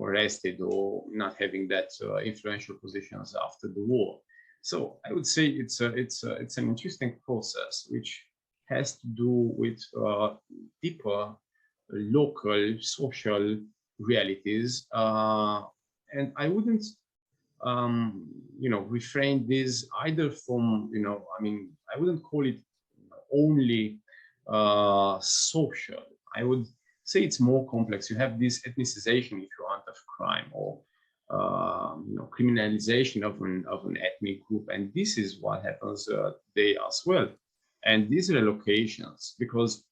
arrested or not having that influential positions after the war. So I would say it's an interesting process which has to do with deeper local social realities, and I wouldn't refrain this either from I wouldn't call it only social. I would say it's more complex. You have this ethnicization, if you want, of crime, or criminalization of an ethnic group, and this is what happens today as well. And these relocations, because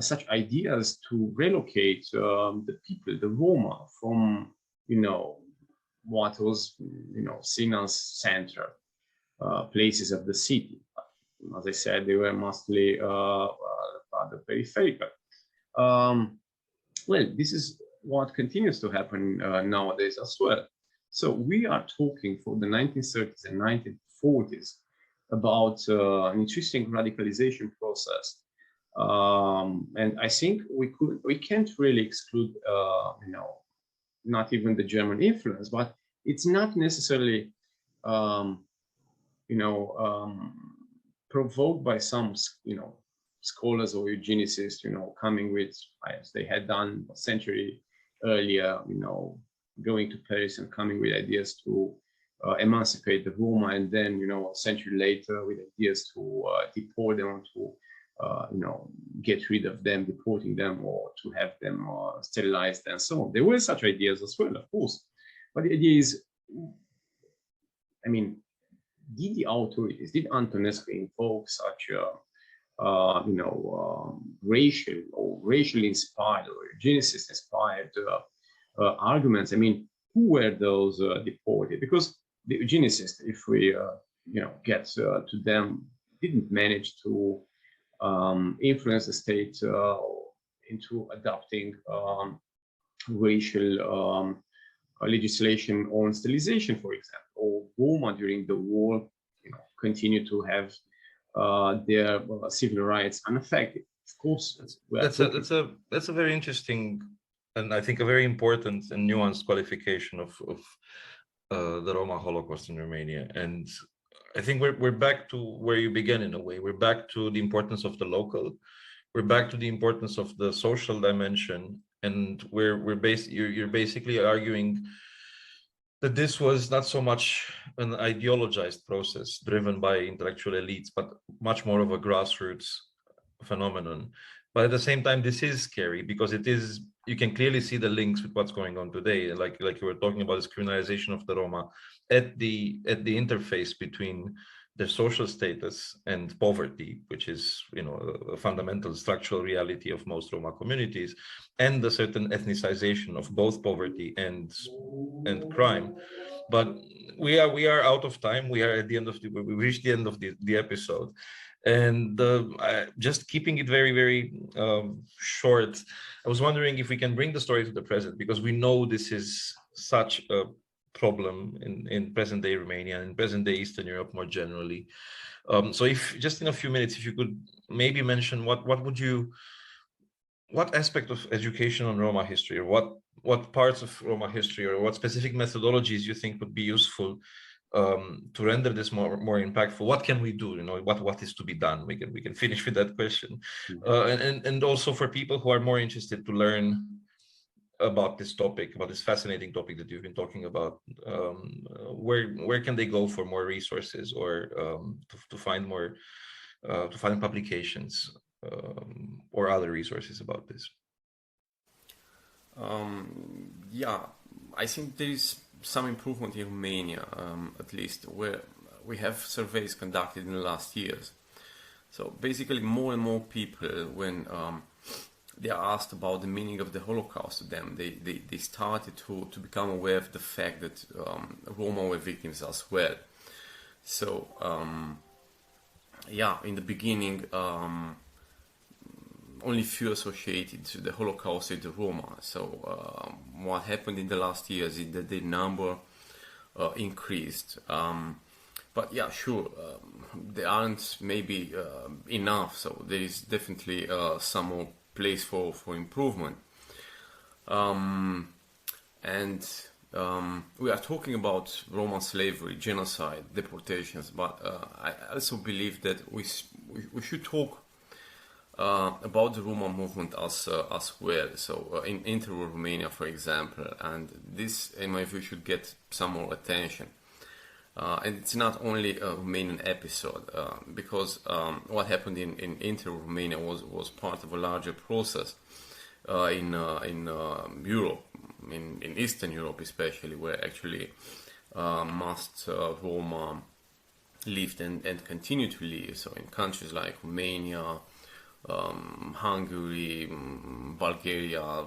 such ideas to relocate the people, the Roma, from what was seen as center places of the city. As I said, they were mostly rather peripheral. Well, this is what continues to happen nowadays as well. So we are talking for the 1930s and 1940s about an interesting radicalization process, and I think we can't really exclude not even the German influence, but it's not necessarily provoked by some scholars or eugenicists coming with, as they had done a century earlier, going to Paris and coming with ideas to emancipate the Roma, and then a century later with ideas to deport them, to get rid of them, deporting them, or to have them sterilized and so on. There were such ideas as well, of course, but the idea is, did the authorities, did Antonescu invoke such racial or racially inspired or eugenicist inspired arguments? Who were those deported? Because the eugenicists, if we get to them, didn't manage to influence the state into adopting racial legislation on sterilization, for example, or Roma during the war, continue to have their civil rights unaffected. Of course, that's a very interesting, and I think a very important and nuanced qualification of the Roma Holocaust in Romania. And I think we're back to where you began in a way. We're back to the importance of the local. We're back to the importance of the social dimension, and you're basically arguing that this was not so much an ideologized process driven by intellectual elites, but much more of a grassroots phenomenon. But at the same time, this is scary because you can clearly see the links with what's going on today. Like you were talking about, this criminalization of the Roma at the interface between their social status and poverty, which is a fundamental structural reality of most Roma communities, and the certain ethnicization of both poverty and crime. But we are out of time. We are at the end of we reached the end of the episode, and just keeping it very, very short, I was wondering if we can bring the story to the present, because we know this is such a problem in present day Romania and present day Eastern Europe more generally. So if just in a few minutes, if you could maybe mention what would you what aspect of education on Roma history, or what parts of Roma history, or what specific methodologies you think would be useful to render this more impactful? What can we do? What is to be done? We can finish with that question, and also for people who are more interested to learn about this topic, about this fascinating topic that you've been talking about, where can they go for more resources, or to find more to find publications or other resources about this? Yeah, I think there is some improvement in Romania, at least, where we have surveys conducted in the last years. So basically, more and more people, when they are asked about the meaning of the Holocaust to them, they started to become aware of the fact that Roma were victims as well. So, yeah, in the beginning, only few associated to the Holocaust with the Roma. So what happened in the last years is that the number increased. But yeah, sure, there aren't maybe enough, so there is definitely some more place for improvement. And we are talking about Roman slavery, genocide, deportations, but I also believe that we should talk about the Roma movement as well. So in inter-war Romania, for example, and this, in my view, should get some more attention. And it's not only a Romanian episode, because what happened in inter-war Romania was part of a larger process in Europe, in Eastern Europe especially, where actually most Roma lived and continue to live. So in countries like Romania, Hungary, Bulgaria,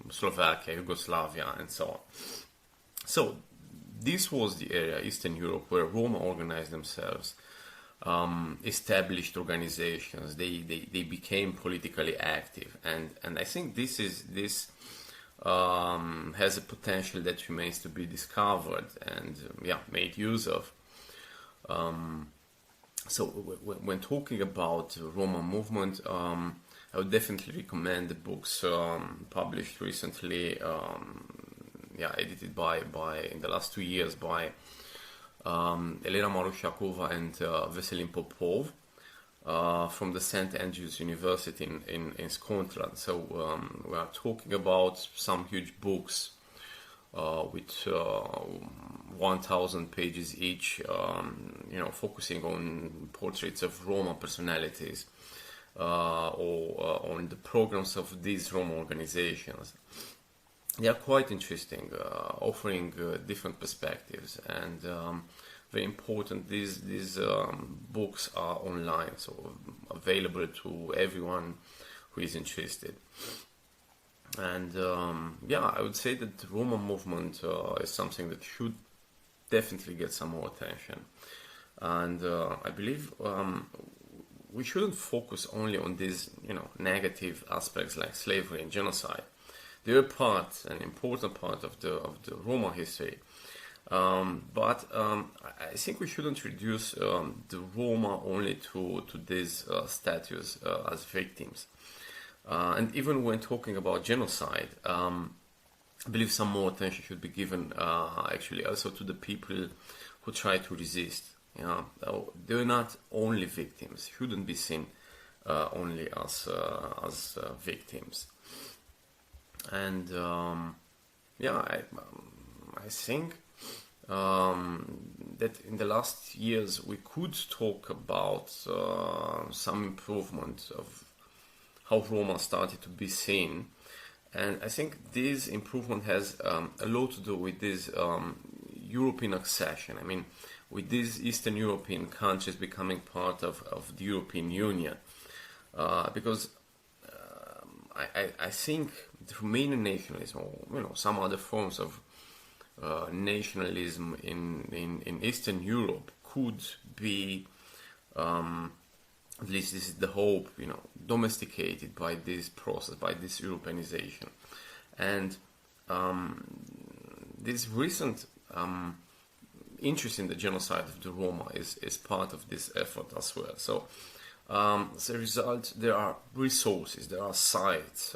Slovakia, Yugoslavia, and so on. So this was the area, Eastern Europe, where Roma organized themselves, established organizations. They became politically active, and I think this has a potential that remains to be discovered and made use of. So when talking about the Roma movement, I would definitely recommend the books published recently, edited by in the last 2 years by Elena Marushakova and Veselin Popov from the St. Andrews University in Scotland. So we are talking about some huge books with 1,000 pages each, focusing on portraits of Roma personalities or on the programs of these Roma organizations. They are quite interesting, offering different perspectives, and very important, these books are online, so available to everyone who is interested. And I would say that the Roma movement is something that should definitely get some more attention. And I believe we shouldn't focus only on these, negative aspects like slavery and genocide. They are an important part of the Roma history. But I think we shouldn't reduce the Roma only to these status as victims. And even when talking about genocide, I believe some more attention should be given actually also to the people who try to resist. They're not only victims, shouldn't be seen only as victims. And I think that in the last years we could talk about some improvement of how Roma started to be seen, and I think this improvement has a lot to do with this European accession. I mean, with these Eastern European countries becoming part of the European Union, because I think the Romanian nationalism, or some other forms of nationalism in Eastern Europe could be, at least this is the hope, domesticated by this process, by this Europeanization. And this recent interest in the genocide of the Roma is part of this effort as well. So As a result, there are resources, there are sites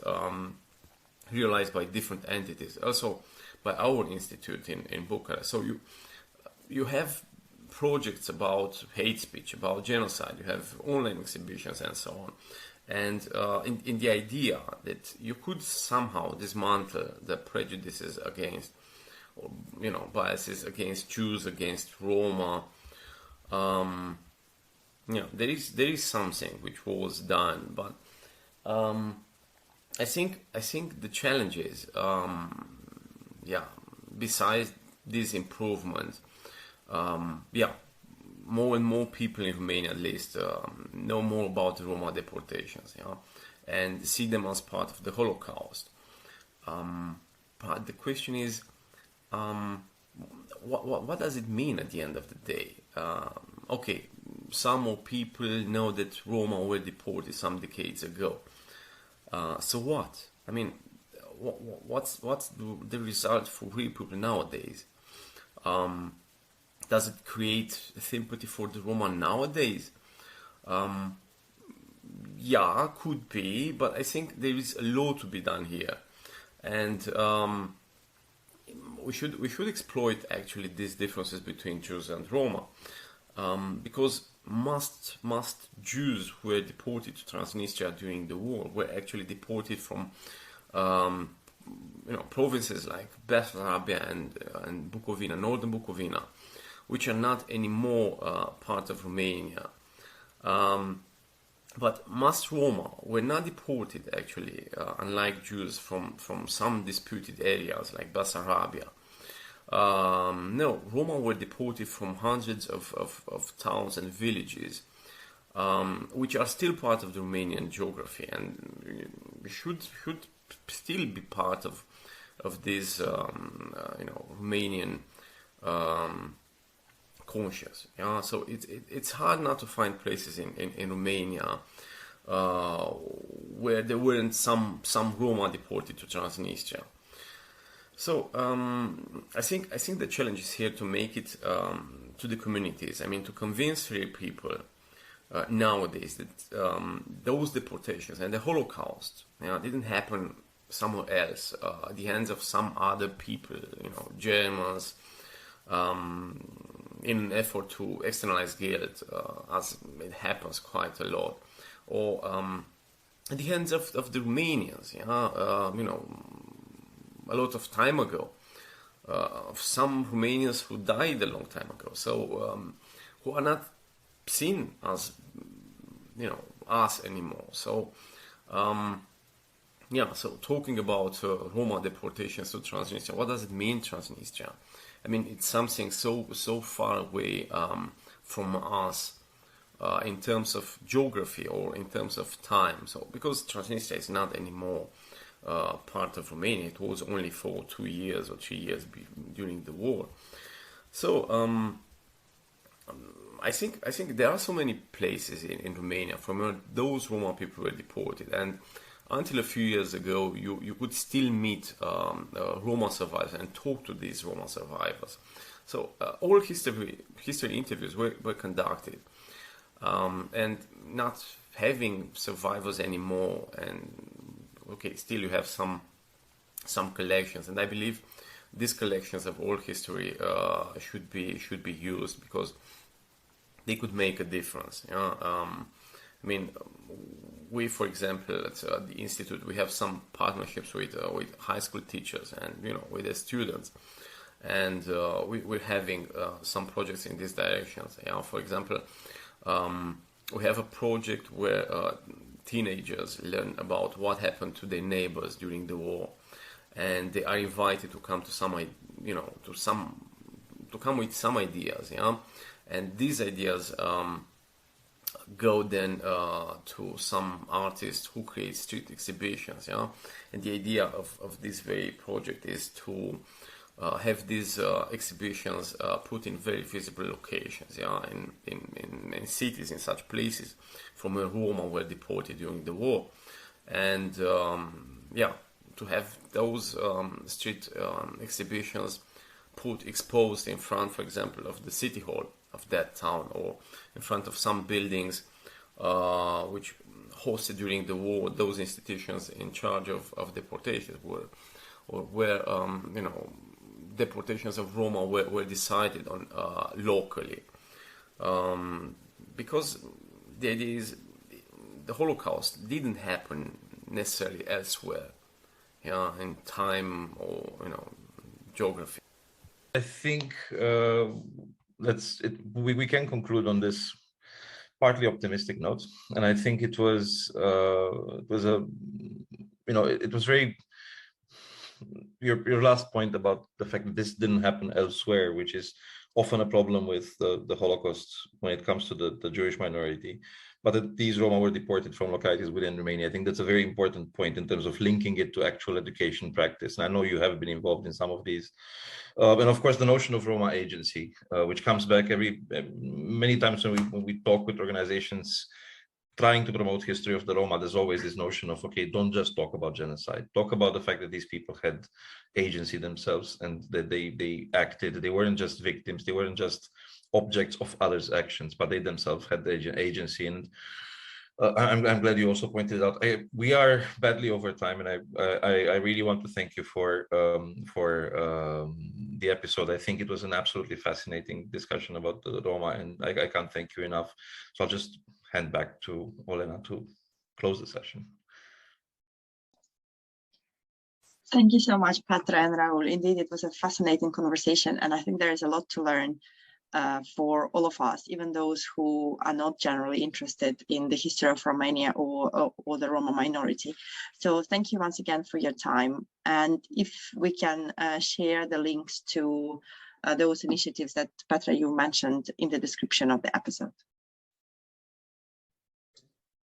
realized by different entities, also by our institute in Bucharest. So you have projects about hate speech, about genocide, you have online exhibitions and so on. And in the idea that you could somehow dismantle the prejudices against, or, biases against Jews, against Roma, there is something which was done, but I think the challenge is, besides this improvement, more and more people in Romania, at least, know more about the Roma deportations, and see them as part of the Holocaust. But the question is, what does it mean at the end of the day? Okay, some more people know that Roma were deported some decades ago. So what? I mean, what's the result for real people nowadays? Does it create sympathy for the Roma nowadays? Could be, but I think there is a lot to be done here, and we should exploit actually these differences between Jews and Roma, because most Jews who were deported to Transnistria during the war were actually deported from provinces like Bessarabia and Bukovina, northern Bukovina, which are not anymore part of Romania. But most Roma were not deported, actually, unlike Jews from some disputed areas like Bessarabia. No, Roma were deported from hundreds of towns and villages, which are still part of the Romanian geography, and should still be part of this Romanian conscious. So it's hard not to find places in Romania where there weren't some Roma deported to Transnistria. So I think the challenge is here to make it to the communities. I mean, to convince real people nowadays that those deportations and the Holocaust didn't happen somewhere else at the hands of some other people, Germans, in an effort to externalize guilt, as it happens quite a lot, or at the hands of the Romanians, a lot of time ago, of some Romanians who died a long time ago, so who are not seen as us anymore. So so talking about Roma deportations to Transnistria, what does it mean, Transnistria? I mean, it's something so far away from us in terms of geography or in terms of time. So because Transnistria is not anymore part of Romania, it was only for 2 years or 3 years during the war. So I think there are so many places in Romania from where those Roma people were deported, and until a few years ago, you could still meet Roma survivors and talk to these Roma survivors. So all history interviews were conducted, and not having survivors anymore, and still you have some collections, and I believe these collections of oral history should be used because they could make a difference. I mean, we, for example, at the institute, we have some partnerships with high school teachers and with the students, and we're having some projects in these directions. For example, we have a project where teenagers learn about what happened to their neighbors during the war, and they are invited to come to come with some ideas. And these ideas go then to some artists who create street exhibitions, and the idea of this very project is to have these exhibitions put in very visible locations, in cities, in such places from where Roma were deported during the war, and to have those street exhibitions exposed in front, for example, of the city hall of that town, or in front of some buildings which hosted during the war those institutions in charge of deportations where deportations of Roma were decided on locally, because the idea is the Holocaust didn't happen necessarily elsewhere, in time or geography. I think we can conclude on this partly optimistic note, and I think it was very. Your last point about the fact that this didn't happen elsewhere, which is often a problem with the Holocaust when it comes to the Jewish minority, but that these Roma were deported from localities within Romania. I think that's a very important point in terms of linking it to actual education practice. And I know you have been involved in some of these. And of course, the notion of Roma agency, which comes back many times when we talk with organizations trying to promote history of the Roma, there's always this notion of, okay, don't just talk about genocide. Talk about the fact that these people had agency themselves and that they acted. They weren't just victims. They weren't just objects of others' actions, but they themselves had the agency. And I'm glad you also pointed out. We are badly over time, and I really want to thank you for the episode. I think it was an absolutely fascinating discussion about the Roma, and I can't thank you enough. So I'll just hand back to Olena to close the session. Thank you so much, Petre and Raul. Indeed, it was a fascinating conversation, and I think there is a lot to learn for all of us, even those who are not generally interested in the history of Romania or the Roma minority. So thank you once again for your time. And if we can share the links to those initiatives that Petre, you mentioned in the description of the episode.